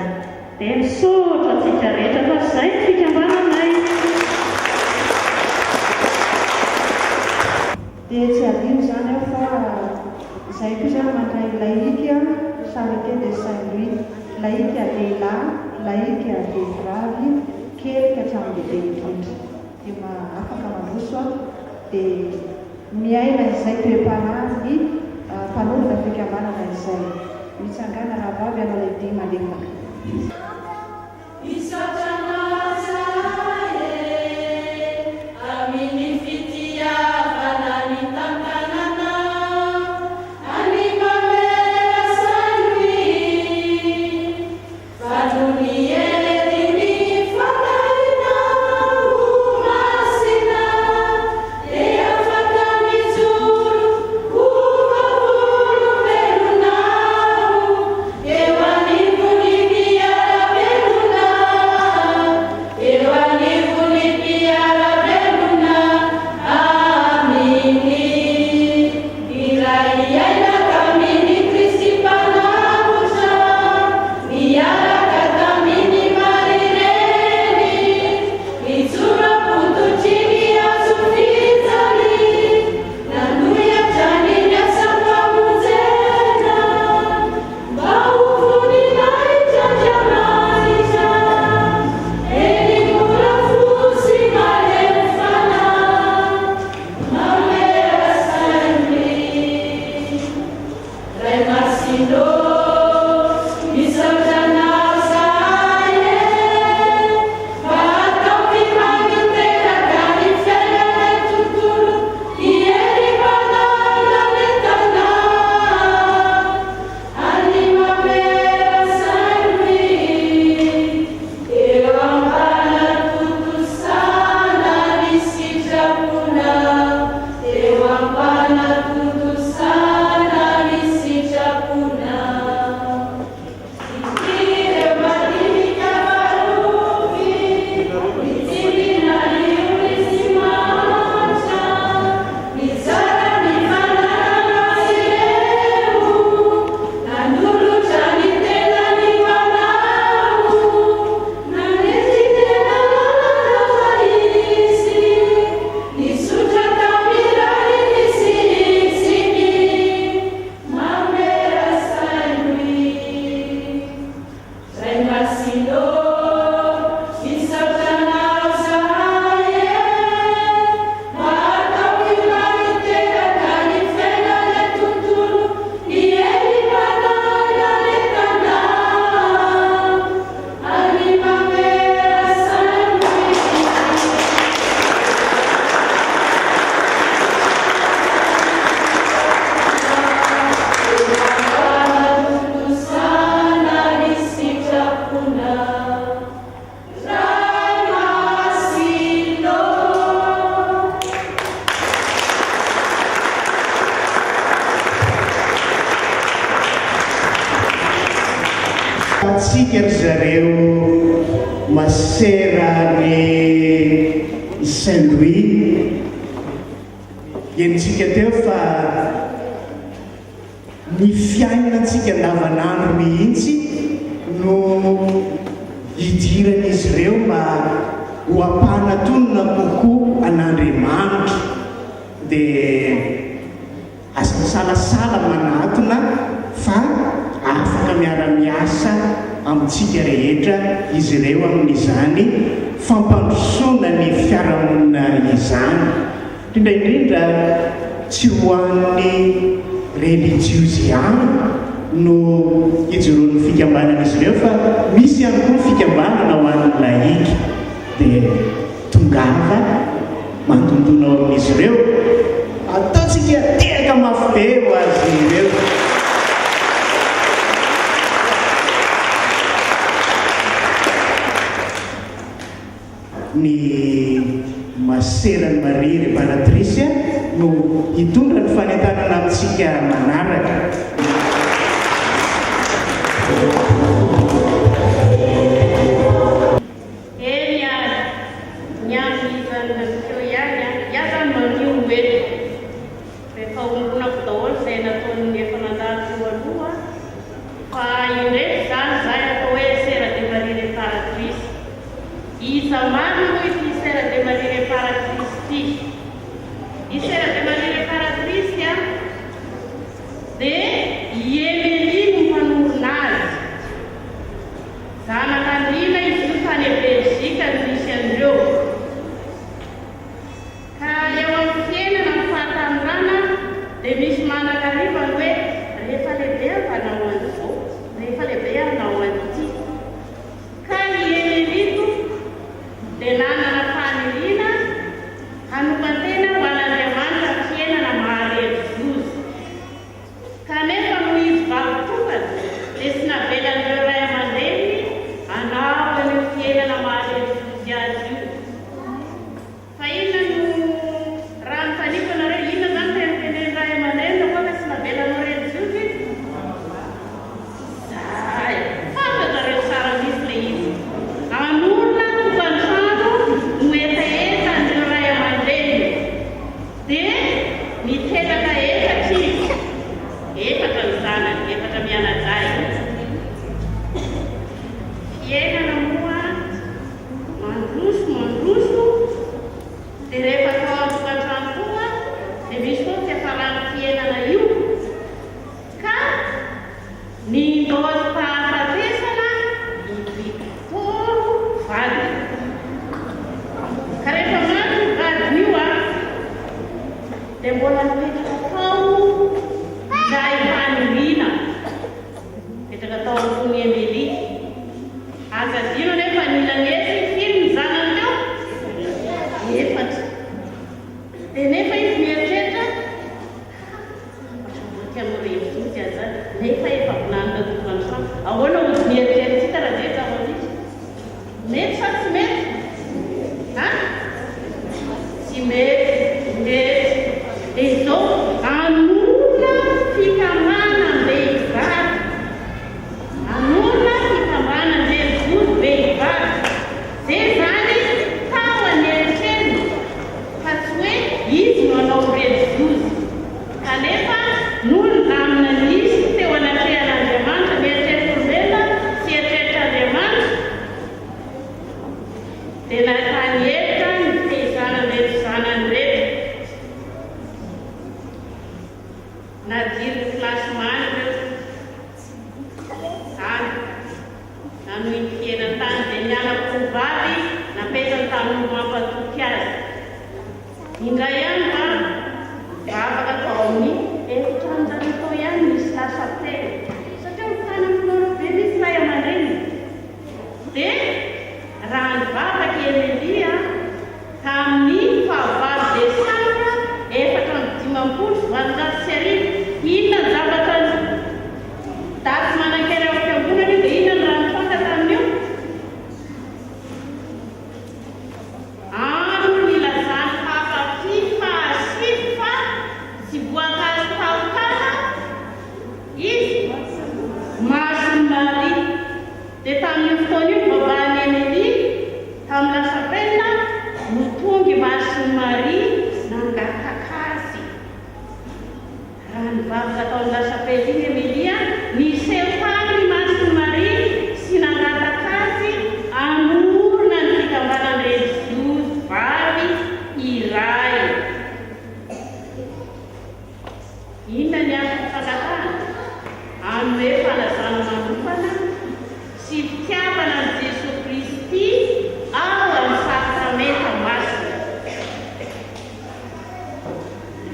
Dia misaotra antsika rehetra fa izay ny fikambananay. Dia tsy adino izany aho fa izay kosa mandray laïque Charité de Saint-Louis, laïque lehilahy, laïque vehivavy, kely ka hatramin'ny lehibe indrindra. Dia afaka mandroso aho dia miaina izay toe-panahy mpanorona fikambanana izay mitsangana raha vavy ana lehibe malefaka. Atsika ry zareo masera ny Saint-Louis enitsika teo fa ny fiainantsika andavanandro mihitsy no hidiran'izy ireo mba ho ampanatonona kokoa an'Andriamanitra dia salasala manatona fa afaka miara-miasa amintsika rehetra izy ireo amin'izany fampandrosoana ny fiarahamonina izany, indrindraindrindra tsy ho an'ny religiosiana no hijoroan'ny fikambanan'izy ireo fa misy ihany koa fikambanana ho an'ny laïque dia tongava mandondona ao amin'izy ireo ataontsika tehaka mafy be ho azy ireo. Ny maserany Maria reparatrice no hitondra ny fanentanana amintsika manaraka.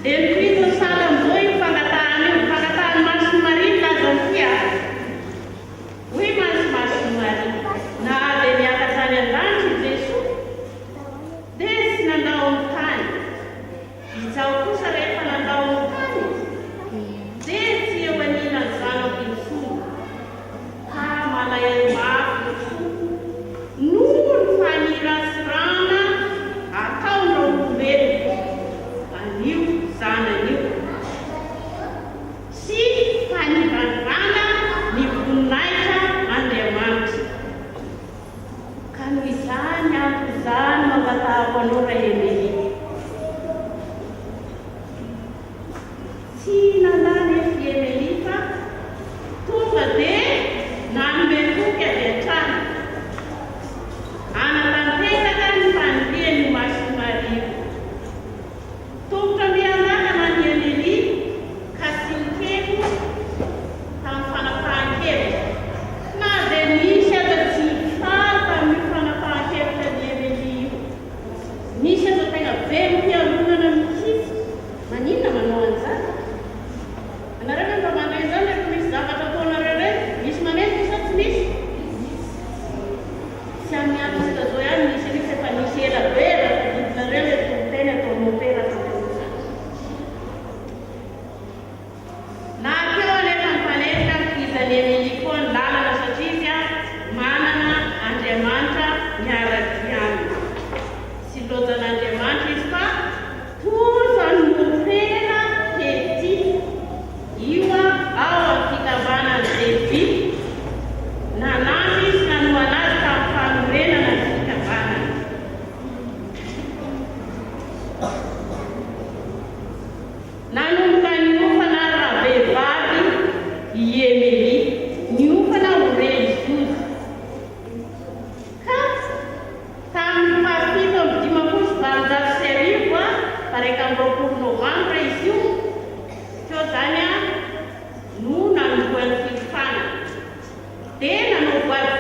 Del Cristo Salam, foi fangatani Maria.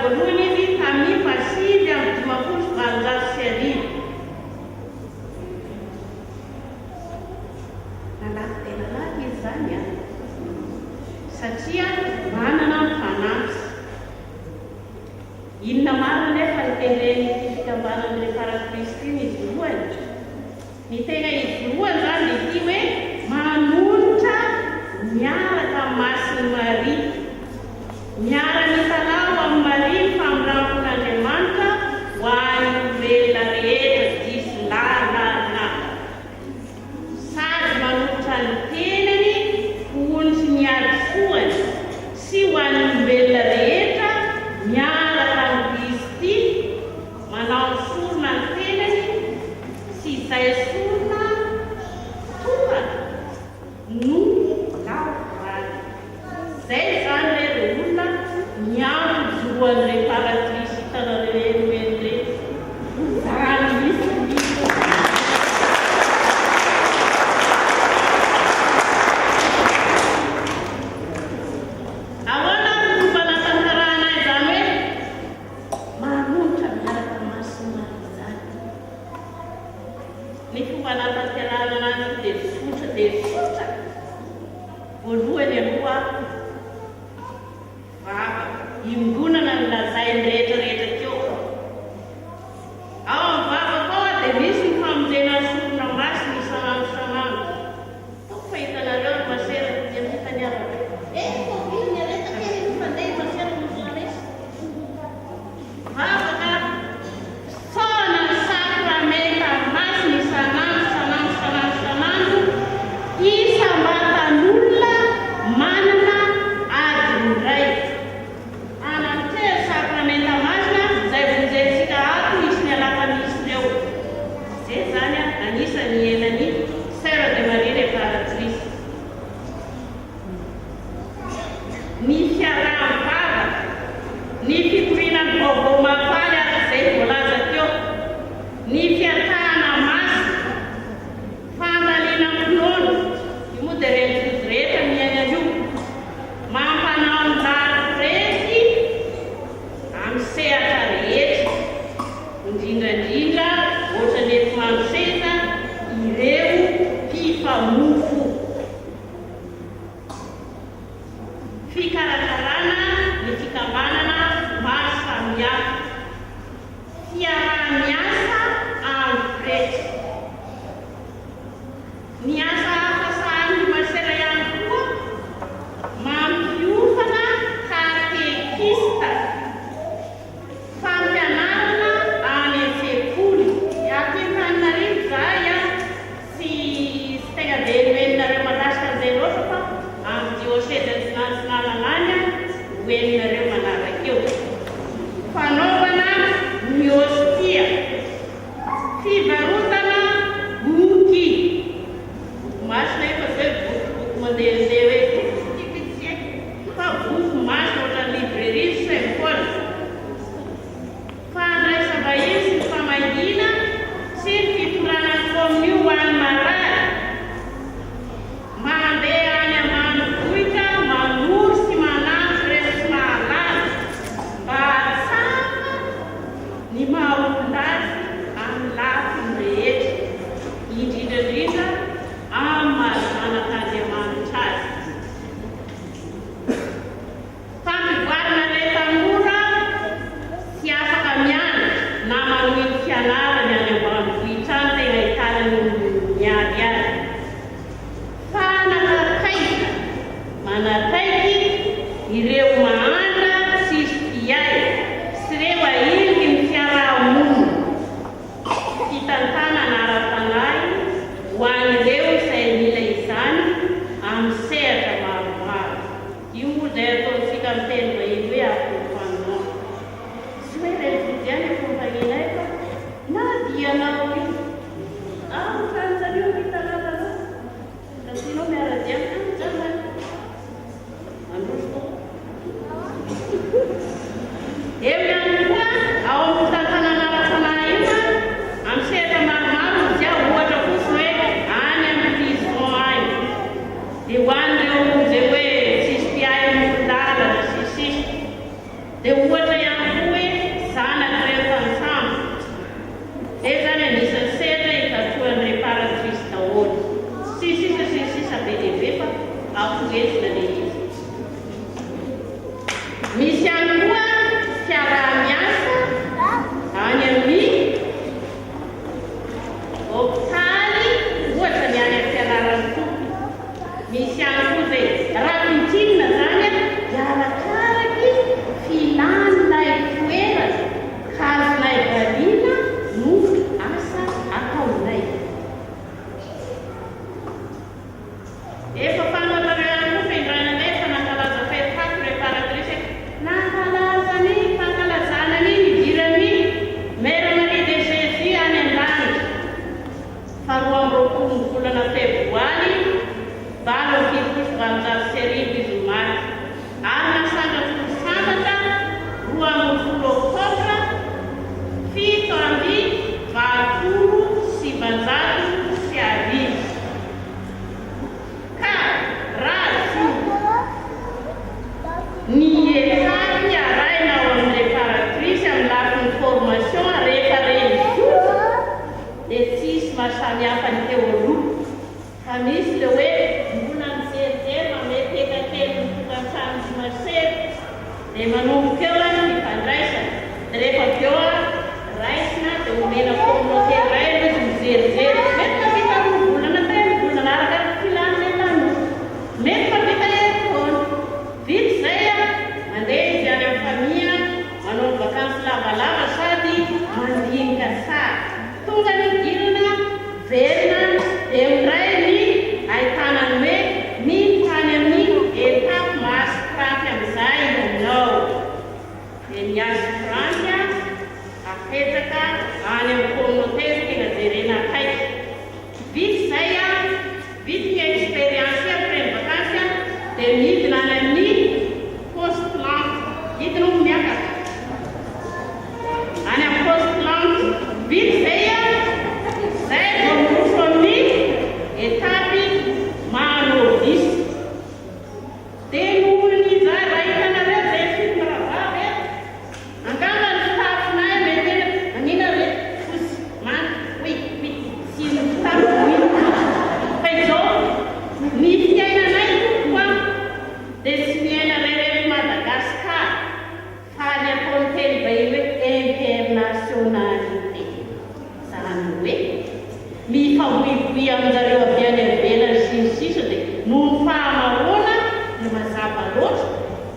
voalohany izy tamin'ny fasivy amin'ny dimapolo sy valonjato sy arivo. Nalaky tena laky izy zany a, satria manana ny fanampy. Inona marina nefa ny tenen'ny fikambanan'ilay Parakristy iny izy voalohany. Ny tena izy voalohany zany dia ity hoe manolotra miaraka amin'ny Masiny Maria, miara-mitanao amin'ny Maria ny famirafon'Andriamanitra ho an'ny olombelona rehetra diso lalana. Sady manolotra ny tenany ho ny sy ny hadisoany sy ho an'ny olombelona rehetra miaraka amin'ny Kristy, manao ny sorona ny tenany sy izay sorona tonga no laovany. Zay zany ilay olona miambozoroan'ilay Parakristy tanan'ireny zany misy. Ahoana ny fomba natantarana izany hoe manolotra miaraka Masiny Maria zany? Ny fomba natantarana anazy dia tsotra. Voalohany aloha imbonana ny lazainy rehetrarehetra teo. Ao amin'ny vavaka ao dia misy ny famonjena ny sorona masina isanandro. Fahitanareo ny masera dia mitany araka. Kombiny aretaka ny fandeha masera mosonaresy. Vavaka saona ny sakramenta masina isanandro. Isam-batan'olona manana adiny iray. Anatery sakramenta masina izay vonjentsika ato isy ny alakamisy ireo. Zay zany anisany henany Sœur de Marie Réparatrice. Ny fiaraha-bavaka, ny fikorianany vaovao mafaly izay voalaza teo, ny fiatahana masina, fandaliana finoana, io moa dia renitozy rehetra miaina io, mampanao ny lafiresy amin'ny sehatra rehetra, indrindrandrindra ohatrany eto Maloseza ireo mpifamofo. Fikarakarana ny fikambanana maro samihafa, fiaraha-miasa amin'ny fety. Ny asa hafa sahan'ny masera ihany koa mampiofana katekista, fampianarana any an-tsekoly. Ato Antananarivo izahay sy tegna dia hoeninareo mahasika an'izay loatra fa amin'ny diocèse national anany hoeninareo manaraka eo. Fanaovana ny hostia, fivarotana boky. Masina efa zay boky mandehandeha hoe fa boky masina ohatran'ny librairie Saint-Paul. Fandraisam-bahiny sy ny famahina sy ny fitoranany communion ho an'ny marary. Mandeha any ambanivohitra manoro sy manampy ireo tsy mahalala mba hahatsara ny maha-olon-dazy amin'ny lafiny rehetra, indrindrandrindra amin'ny mahazamanak'Andriamanitra azy. Fampivoarana ilay tanora sy afaka mianatra na manohy ny fianarany any ambanivohitra any tegna ahitana ny miady azy. Fanakakaika, manakaiky ireo mahandra sy mpiay sy ireo ailgy ny fiaraha Fransy apetraka any amin'ny communauté tena jerena akaiky. Vitsy zay a, vitsy ny expérience après ny vacances dia midina any amin'ny poste plante hidina ho miakatra any amin'ny poste plante. Vitsy zay a, zay mamorofo amin'ny étape mahanovisy dia nohony zay raha hitanareo zay filma rahavavy angamba ny fitafinay mety anina re fosy sy ny fitafy fa izao ny fiainanay koa dia sy miaina rerery Madagasikara fa ny ataony teny bahiny hoe internationalité, zany hoe mifamboiboy aminjareo avy any ivelany sy ny sisa dia noho ny fahamaroana dia mazava loatra.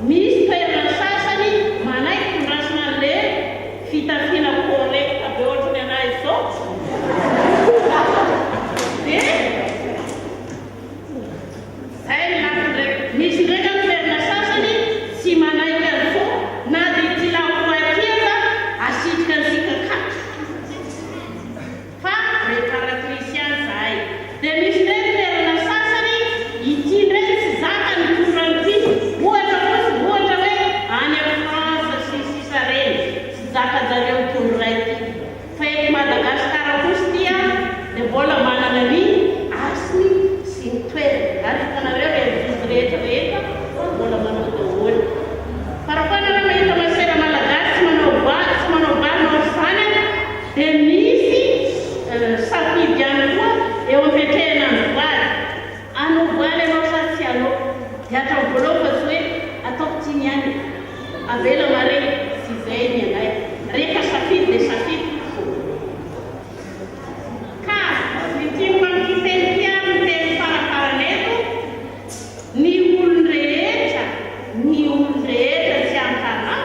Misy toerana sasany manaiky tondrasina an'le fitafiana correct be ohatrany anahy izao dia zay ndraiky misy ndraika toerana sasany sy manaiky an'izao na dia ty lapoatiaza asitrika ny sikakatra fa réparatrice ihany zahay. Dia misy ndraiky toerana sasany ity ndraiky tsy zaka ny tondranyity ohatra hoe any amin'ny France sy sisa reny tsy zaka zareo tondro raiky fa eto Madagasikara kosa tia dia mbola manana ny asiny sy ny toerany ary hitanareo rehevizy rehetrarehetra mbola manao daholo. Farafanana mahita masera malagasy tsy manao vary nao zany dia misy safidy ihany koa eo ampetrehana ny vary. Anao vary ianao sa tsy anao dia hatravolao fa tsy hoe ataoko tiany ihany avela mare sy zay ny anay rehefa safidy dia safidy ka nytiako amin'ity teny ty amin'ny teny farafaraneto ny olon-drehetra tsy ankaraka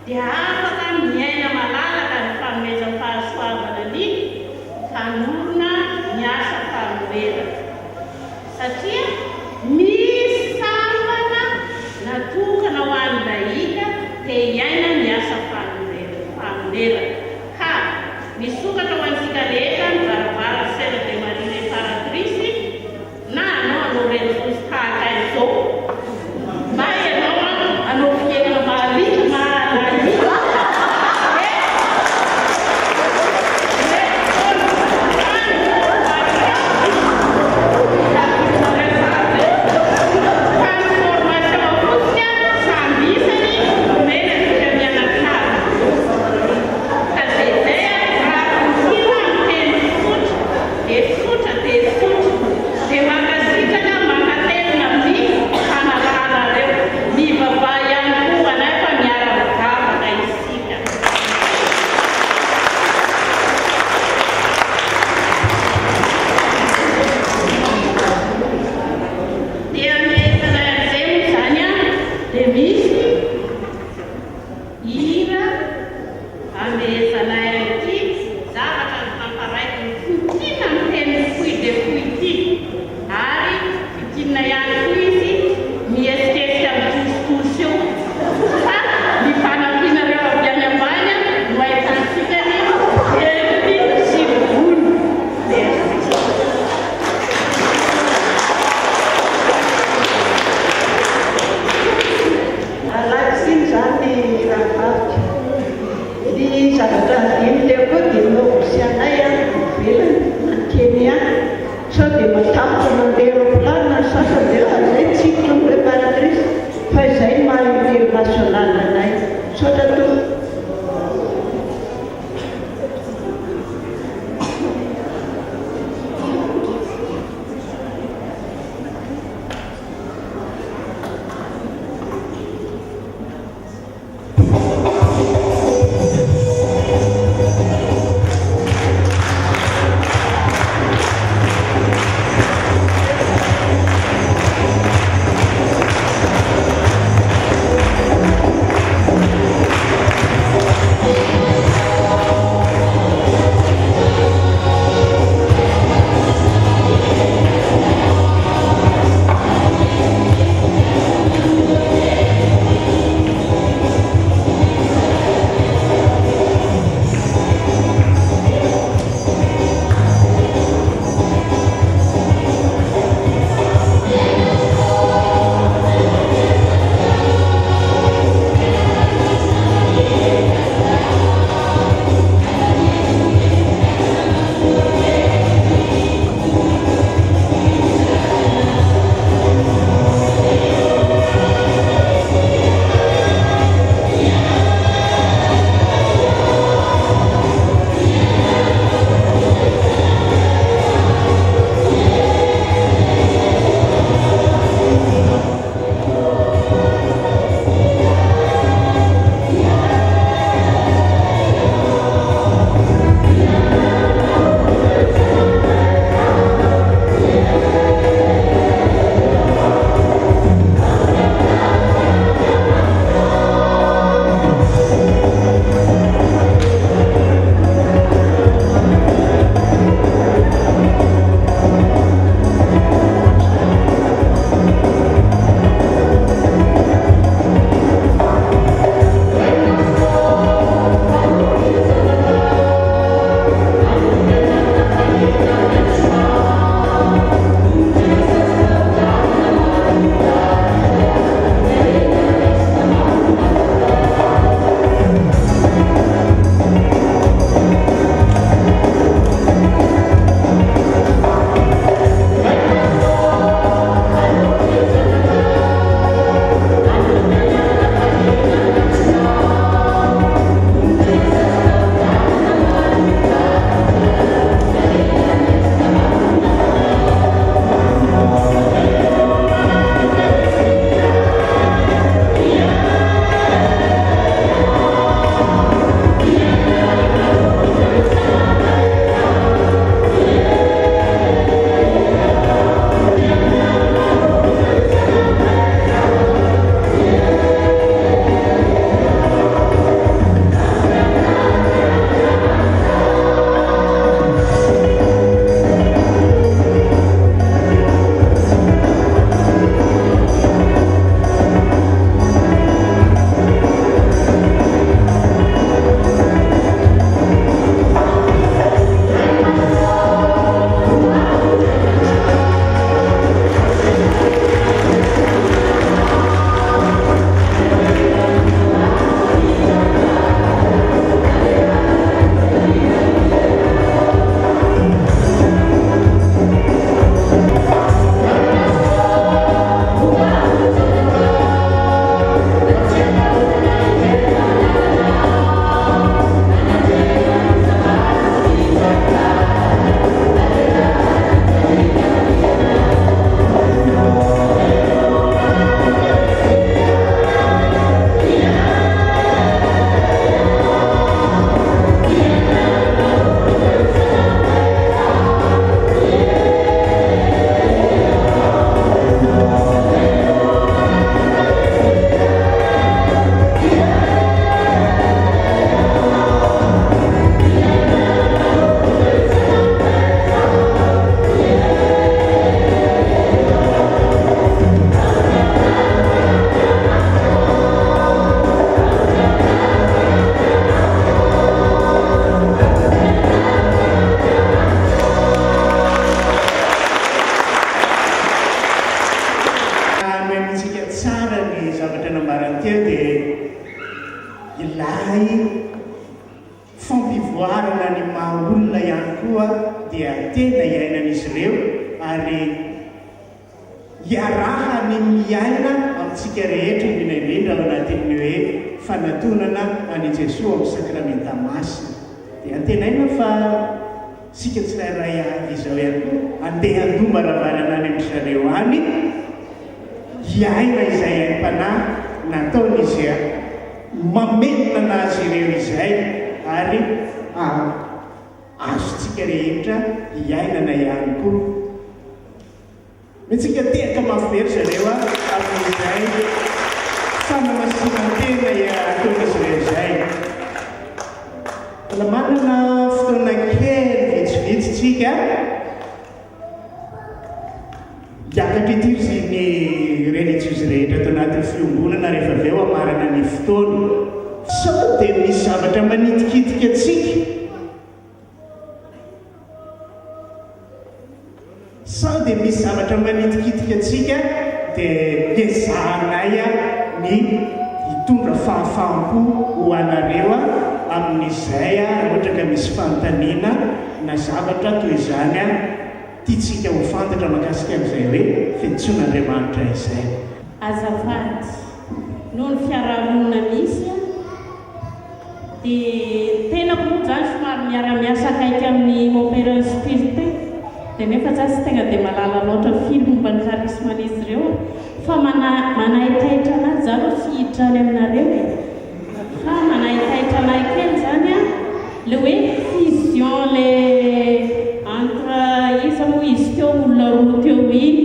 dia afaka miaina malalaka ny fanomezana fahasoavana ny fanorona ny asa fanomezana satria misy sambana natokana ho an'ny laika te hiaina ny asa fanomezana ka misokatra ho antsika rehetra ny varavara sera de marie réparatrice na anao renifosy tahaka izao mba ianao anao fiainana mahalika mahalahita Zavatra fampivoarana ny maha-olona ihany koa dia tena iainan'izy ireo ary iarahany miaina amintsika rehetra indrindra ao anatin'ny hoe fanatonana any Jesosy amin'ny sakramenta masina. Dia antenaina fa sika tsirairay avy izao ihany koa andeha andomaravarana any amin'ny zareo any hiaina izay aim-panahy nataon'izy mamenona azy ireo izay ary azotsika rehetra hiainana ihany koa. Mitsika tehaka mafivery zareo amin'izay fanamasinantena ataon'izy ireo izay. La manana fotoana kely vitsivitsitsika hiakatra itiry ny religieuse rehetra atao anatin'ny fiombonana rehefa avy eo amarana ny fotoana. Sao dia misy zavatra manitikitika atsika, sao dia misy zavatra manitikitika atsika dia ezahanay ny hitondra fahafaham-po ho anareo amin'izay ohatra ka misy fanontaniana na zavatra toy izany tiatsika ho fantatra mahakasika amin'izay hoe fiantsoan'Andriamanitra izay. Azafady noho ny fiarahamonina misy dia tena moa zany somary miara-miasa akaiky amin'ny opéra spirité dia nefa zasy tegna dia malala loatra film momba ny charisman'izy ireo fa manahitaitra anazy zany sy hiditra any aminareo fa manahitaitra anahy kely zany le hoe fusion le entre izy moa izy teo olona roa teo iny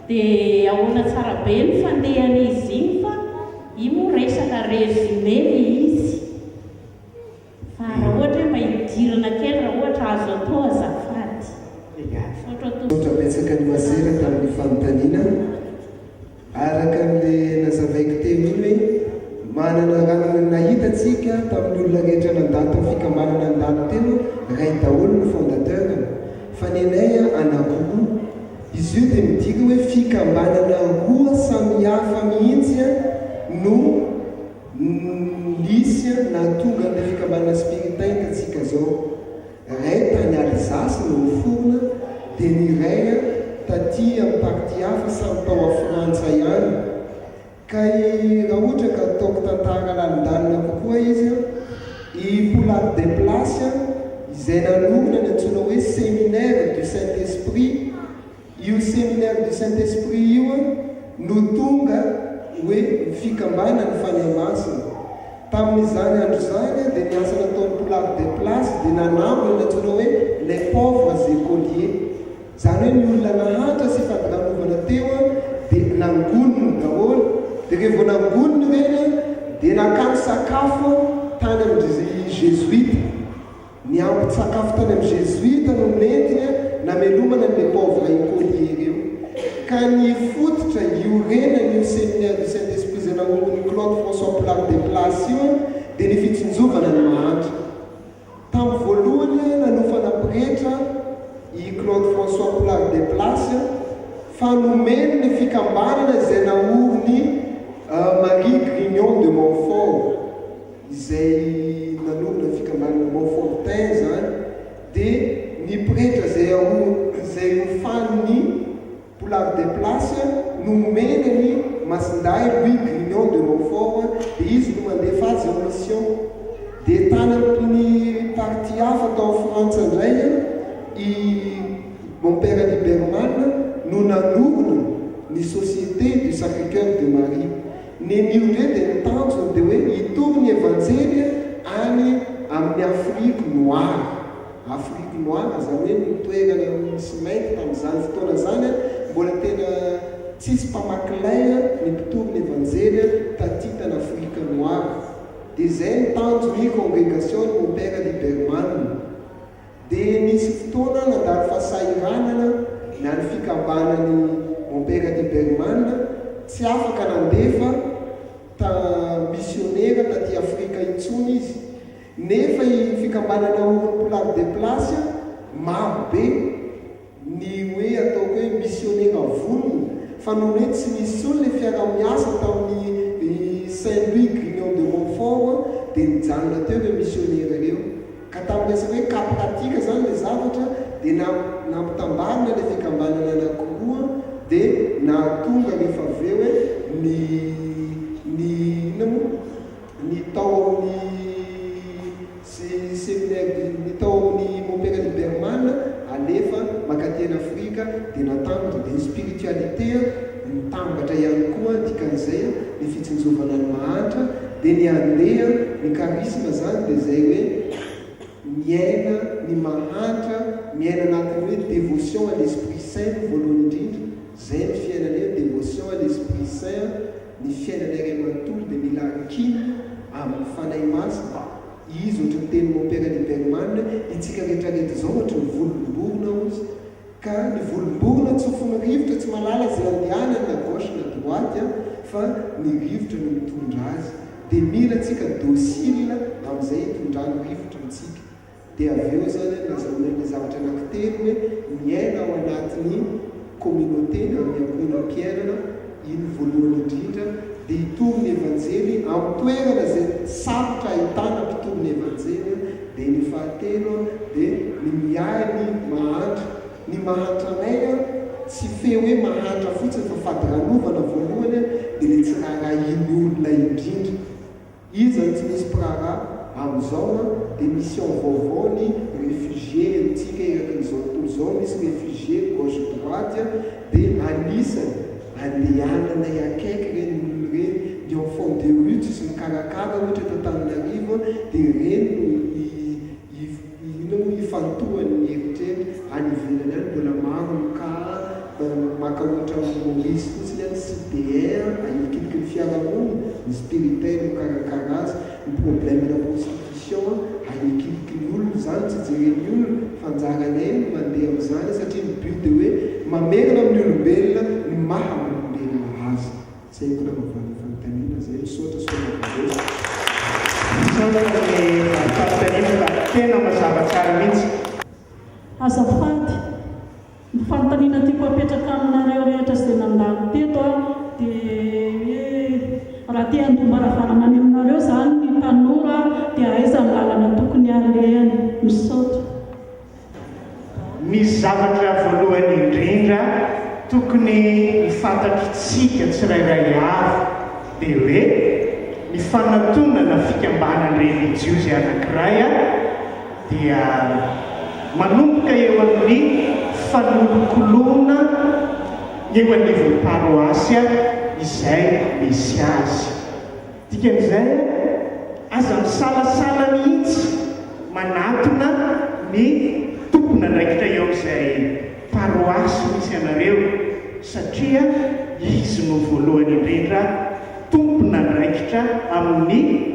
dia ahoana tsara be ny fandehan'izy igny fa i moa resaka résumé izy fa raha ohatra hoe mahidirana kely raha ohatra azo atao azafady ohatra betsaka ny masera tamin'ny fanontaniana araka amin'le nazavaiko teo iny hoe manana raha nahitatsika tamin'ny olona rehetra nandato ny fikambanana andato teo ray daholo ny fondateur fa ny anay anakoho izy io dia midika hoe fikambanana roa samihafa mihitsy no lisy na tonga ny fikambanana spiritainy tatsika zao. Ray tany Alsace no forona dia ny ray taty amin'ny parti hafa samy tao a Frantsa ihany. Ka raha ohatra ka ataoko tantara lalindalina kokoa izy i Poulard de Place izay nanorina ny antsoina hoe séminaire du Saint-Esprit. Io séminaire du Saint-Esprit io no tonga hoe fikambana ny fanahy masina. Tamin'izany andro zany dia niasa nataon'ny Poulard de Place dia nanambola ny antsoina hoe les pauvres écoliers. Zany hoe ny olona nahantra sy fadiranovana teo dia nangoniny daholo. Dia rehefa nangoniny reny dia nakano sakafo tany amin'ny jésuite. Ny ampy-tsakafo tany amin'ny jésuite no nentina namelomana ny pauvres écoliers ireo. Ka ny fototra iorenany io séminaire du Saint-Esprit izay naoriny Claude François Poulard de Place io dia ny fitsinjovana ny mahantra. Tamin'ny voalohany nanofana pretra i Claude François Poulard de Place fanomeny ny fikambanana izay naoriny Marie Grignon de Montfort izay nanorina fikambanana Montfortin zany. Dia ny pretra izay ofan'ny Poulard de Place nomenany Masinday Louis Grignon de Montfort dia izy no mandefa azy en mission. Dia tany amin'ny parti hafa tao Frantsa indray i mon père Liberman no nanorina ny société du Sacré-Cœur de Marie. Nenio ndray dia nitanjona dia hoe hitovy ny evanjely any amin'ny Afrique noire. Afrique noire zany hoe nitoerana misy mainty tamin'izany fotoana zany mbola tena tsisy mpamakilay ny mpitory ny evanjely taty tany Afrique noire. Dia izay nitanjony congrégation mon père Liberman. Dia nisy fotoana nadary fahasahiranana na ny fikambanany mon père Liberman tsy afaka nandefa missionnaire taty Afrika intsony izy. Nefa i fikambanana oriny Poulard de Place maro be ny hoe ataoko hoe missionnaire vonony fa noho tsy nisy olo le fiara-miasa tamin'ny Saint Louis Grignon de Montfort dia nijanona teo le missionnaire reo ka tamin'resaka hoe kapratika zany le zavatra dia nampitambarina le fikambanana anakiroa dia nahatonga rehefa avy eo hoe ny tao amin'ny séminaire ny tao amin'ny Montpellier Liberman alefa makateny Afrika dia natambatra dia spiritualité nitambatra ihany koa dikan'izay ny fitsinjovana ny mahantra dia ny andeha ny charisme zany dia zay hoe miaina ny mahantra miaina anatin'ny hoe dévotion à l'esprit saint voalohany indrindra zay ny fiainana hoe dévotion à l'esprit saint ny fiainana iray manontolo dia mila akiny amin'ny fanahy masina izy ohatry ny teny Montpellier Liberman itsika rehetrarehetra zao ohatry ny volomborona ozy ka ny volomborona tsy fony rivotra tsy malala zay andehanana na gauche na droite fa ny rivotra no mitondra azy dia mila tsika docile amin'izay hitondrany rivotra ntsika dia avy eo zany nazahoana zavatra anankitelo hoe miaina ao anatin'ny communauté na miankonam-piainana iny voalohany indrindra dia hitorony evanjely amin'ny toerana zay sarotra ahitana mpitorony evanjely dia ny fahatelo dia ny miahy ny mahantra ny mahantra anay tsy fe hoe mahantra fotsiny fa fadiranovana voalohany dia le tsy raha iny olona indrindra izy zany tsy misy prara amin'izao dia mission vaovao ny réfugié antsika erakin'izao tontolo izao misy réfugié gauche droite dia anisany andehanana akaiky reny olona reny ny enfant de rue tsisy mikarakara ohatra tantananarivo dia reny no ifantohan'ny eritreritra any ivelany any mbola maro maka ohatra Maurice fotsiny any CPR anikiliky ny fiarahamonina ny spiritaire mikarakara azy ny problème na prostitution anikiliky ny olona zany tsy jereny olona fanjaranay mandeha amin'izany satria ny but dia hoe mamerina amin'ny olombelona ny maha olombelona azy zay ko na mavana fanontaniana zay misaotra sonavezo fanontaniana tena mazava tsara mihitsy azafady ny fanontaniana tiako apetraka aminareo rehetra sy dia nandalo teto dia raha tia andombaravana many aminareo zany ny tanora dia aiza ny lalana tokony alehany misaotra misy zavatra voalohany indrindra tokony hifantatritsika tsirairay avy dia hoe ny fanatonana fikambanany religiozy anankiray dia manomboka eo amin'ny fanolokolona eo anivon'ny paroasy izay misy azy dikan'izay aza misalasala mihitsy manatona ny tompona ndraikitra eo izay paroasy misy anareo satria izy no voalohany indrindra tompona ndraikitra amin'ny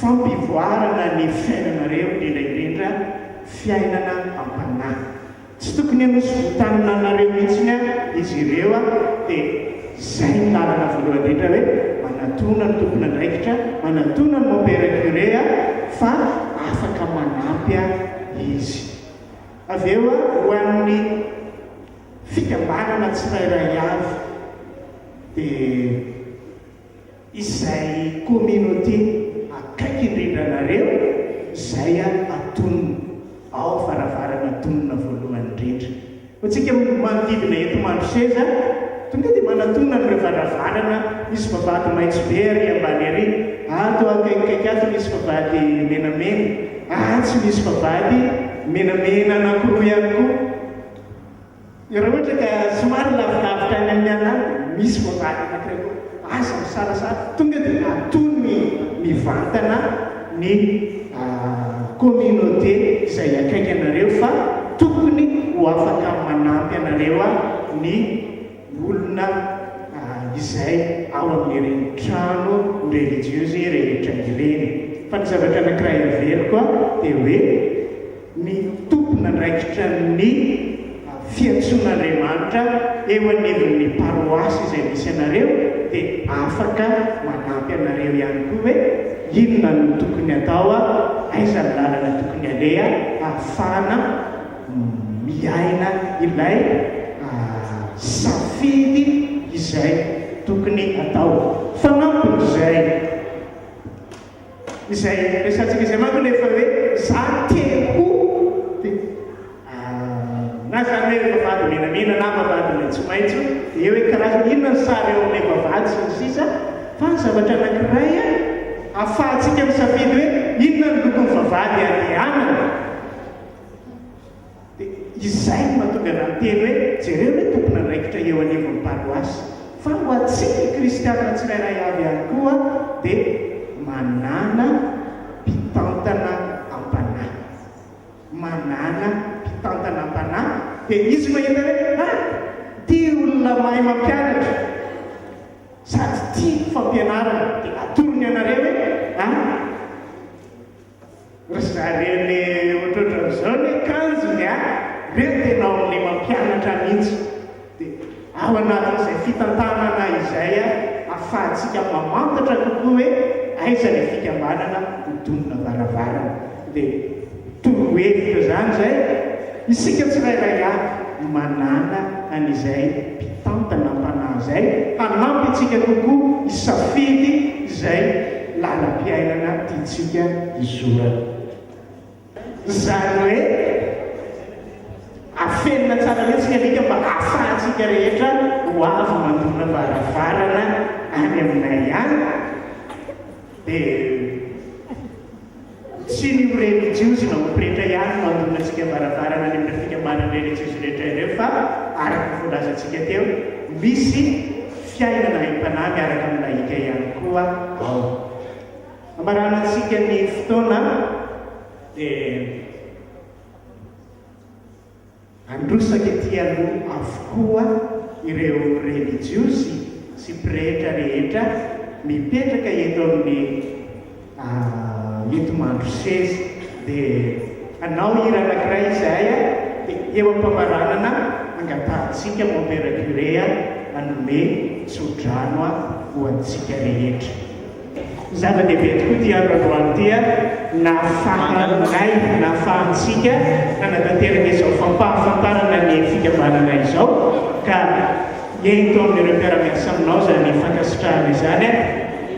fampivoarana ny fiainanareo indrindra fiainana ampanahy tsy tokony anosy votanina anareo mihitsiny izy ireo dia zay ny lalana voalohany indrindra hoe manatona ny tompona ndraikitra manatona ny Montpellier curé fa afaka manampy izy avy eo ho an'ny fikambanana tsirairay avy dia izay communauté akaiky indrindra anareo izay atonona ao faravarana tonona voalohany indrindra hotsika manodidina eto mandroseza tonga dia manatona nyreo varavarana misy vavady maitso be ary ambany ary ato akaikikaiky ato misy vavady menamena tsy misy vavady menamena anakiroa ihany koa raha ohatra ka somary lavilavitra any amin'ny ana misy vavady anakiray koa aza misarasara tonga dia atony mivantana ny communauté izay akaiky anareo fa tokony ho afaka manampy anareo ny olona izay ao amin'ireny trano religiozy rehetra ireny fa ny zavatra anakiray avery koa dia hoe ny tompona ndraikitra ny fiantsoan'Andriamanitra eo anivon'ny paroasy izay misy anareo dia afaka manampy anareo ihany koa hoe inona no tokony atao aiza ny lalana tokony aleha ahafahana miaina ilay safidy izay tokony atao fanampin'izay izay resantsika izay manko lefa hoe za teko dia na zany hoe vavady menamena na vavady maitsomaitso dia hoe karazana inona ny sary eo amin'ilay vavady sy ny sisa fa ny zavatra anankiray ahafahantsika misafidy hoe inona ny lokony vavady andehanana dia izay no mahatonga nanteny hoe jereo hoe tompona nraikitra eo anivon'ny paroasy fa ho atsika kristianina tsirairay avy ihany koa dia manana mpitantana am-panahy manana mpitantana am-panahy dia izy mahita hoe tia olona mahay mampianatra sady tia fampianarana dia atorony anareo hoe ry zareny ohatrohatran'izao ny kanjony reo tena amin'ny mampianatra mihitsy dia ao anatin'izay fitantanana izay ahafahantsika mamantatra kokoa hoe aiza ny fikambanana midonina varavarana dia torohevitra zany zay isika tsirairay avy manana an'izay mpitantana am-panahy zay hanampy antsika kokoa isafidy izay lalam-piainana tiantsika izorana zany hoe afenina tsara mihitsy alika mba ahafahantsika rehetra ho avy mandona varavarana any aminay any dia tsy ny religiosy na opretra ihany mandona antsika varavarana any amin'ny fikambanana religiosy rehetra ireo fa araka voalazantsika teo misy fiainana im-panahy miaraka amin'ny laika ihany koa ao amaranantsika ny fotoana dia androsaka ety aloha avokoa ireo religiosy sy pretra rehetra mipetraka eto amin'ny eto mandro sezy dia anao hira anankiray izay dia eo am-pamaranana angapahantsika mombera curea anome tsodrano ho antsika rehetra zava-dehibe tokoa ty androandroany ty nahafahanay nahafahantsika nanatanteraka izao fampahafantarana ny fikambanana izao ka eto amin'ireo mpiara-miasa aminao zany fankasitrahana izany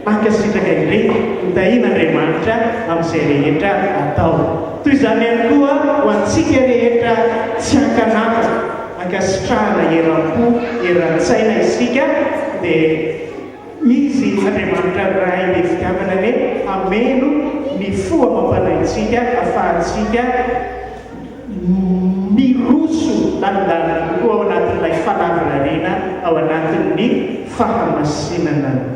mankasitraka indray mitahina Andriamanitra amin'izay rehetra atao toy izany ihany koa ho antsika rehetra tsy ankanaka ankasitrahana eram-po eran-tsaina isika dia izy Andriamanitra ray le fitiavana hoe ameno ny foa mampanaitsika ahafahantsika miroso lalindalina kokoa ao anatin'ilay falavorarena ao anatin'ny fahamasinana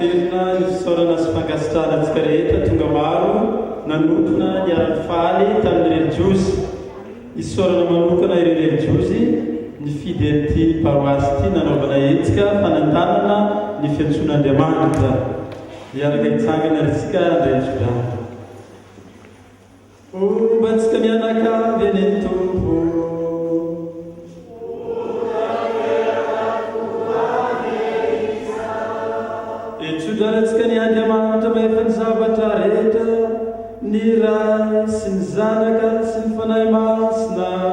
naferina isaorana sy fankasitrahana antsika rehetra tonga maro nanotona ny arafaly tamin'ny religiosy isaorana manokana ireo religiosy ny fidenty paroasy ity nanaovana etsika fanantanana ny fiantsoan'Andriamanitra iaraka hitsangana ritsika andrendrona ombantsika mianakavy any Tompo etsodraratsika ny Andriamanitra maefa ny zavatra rehetra ny ray sy ny zanaka sy ny fanahy masina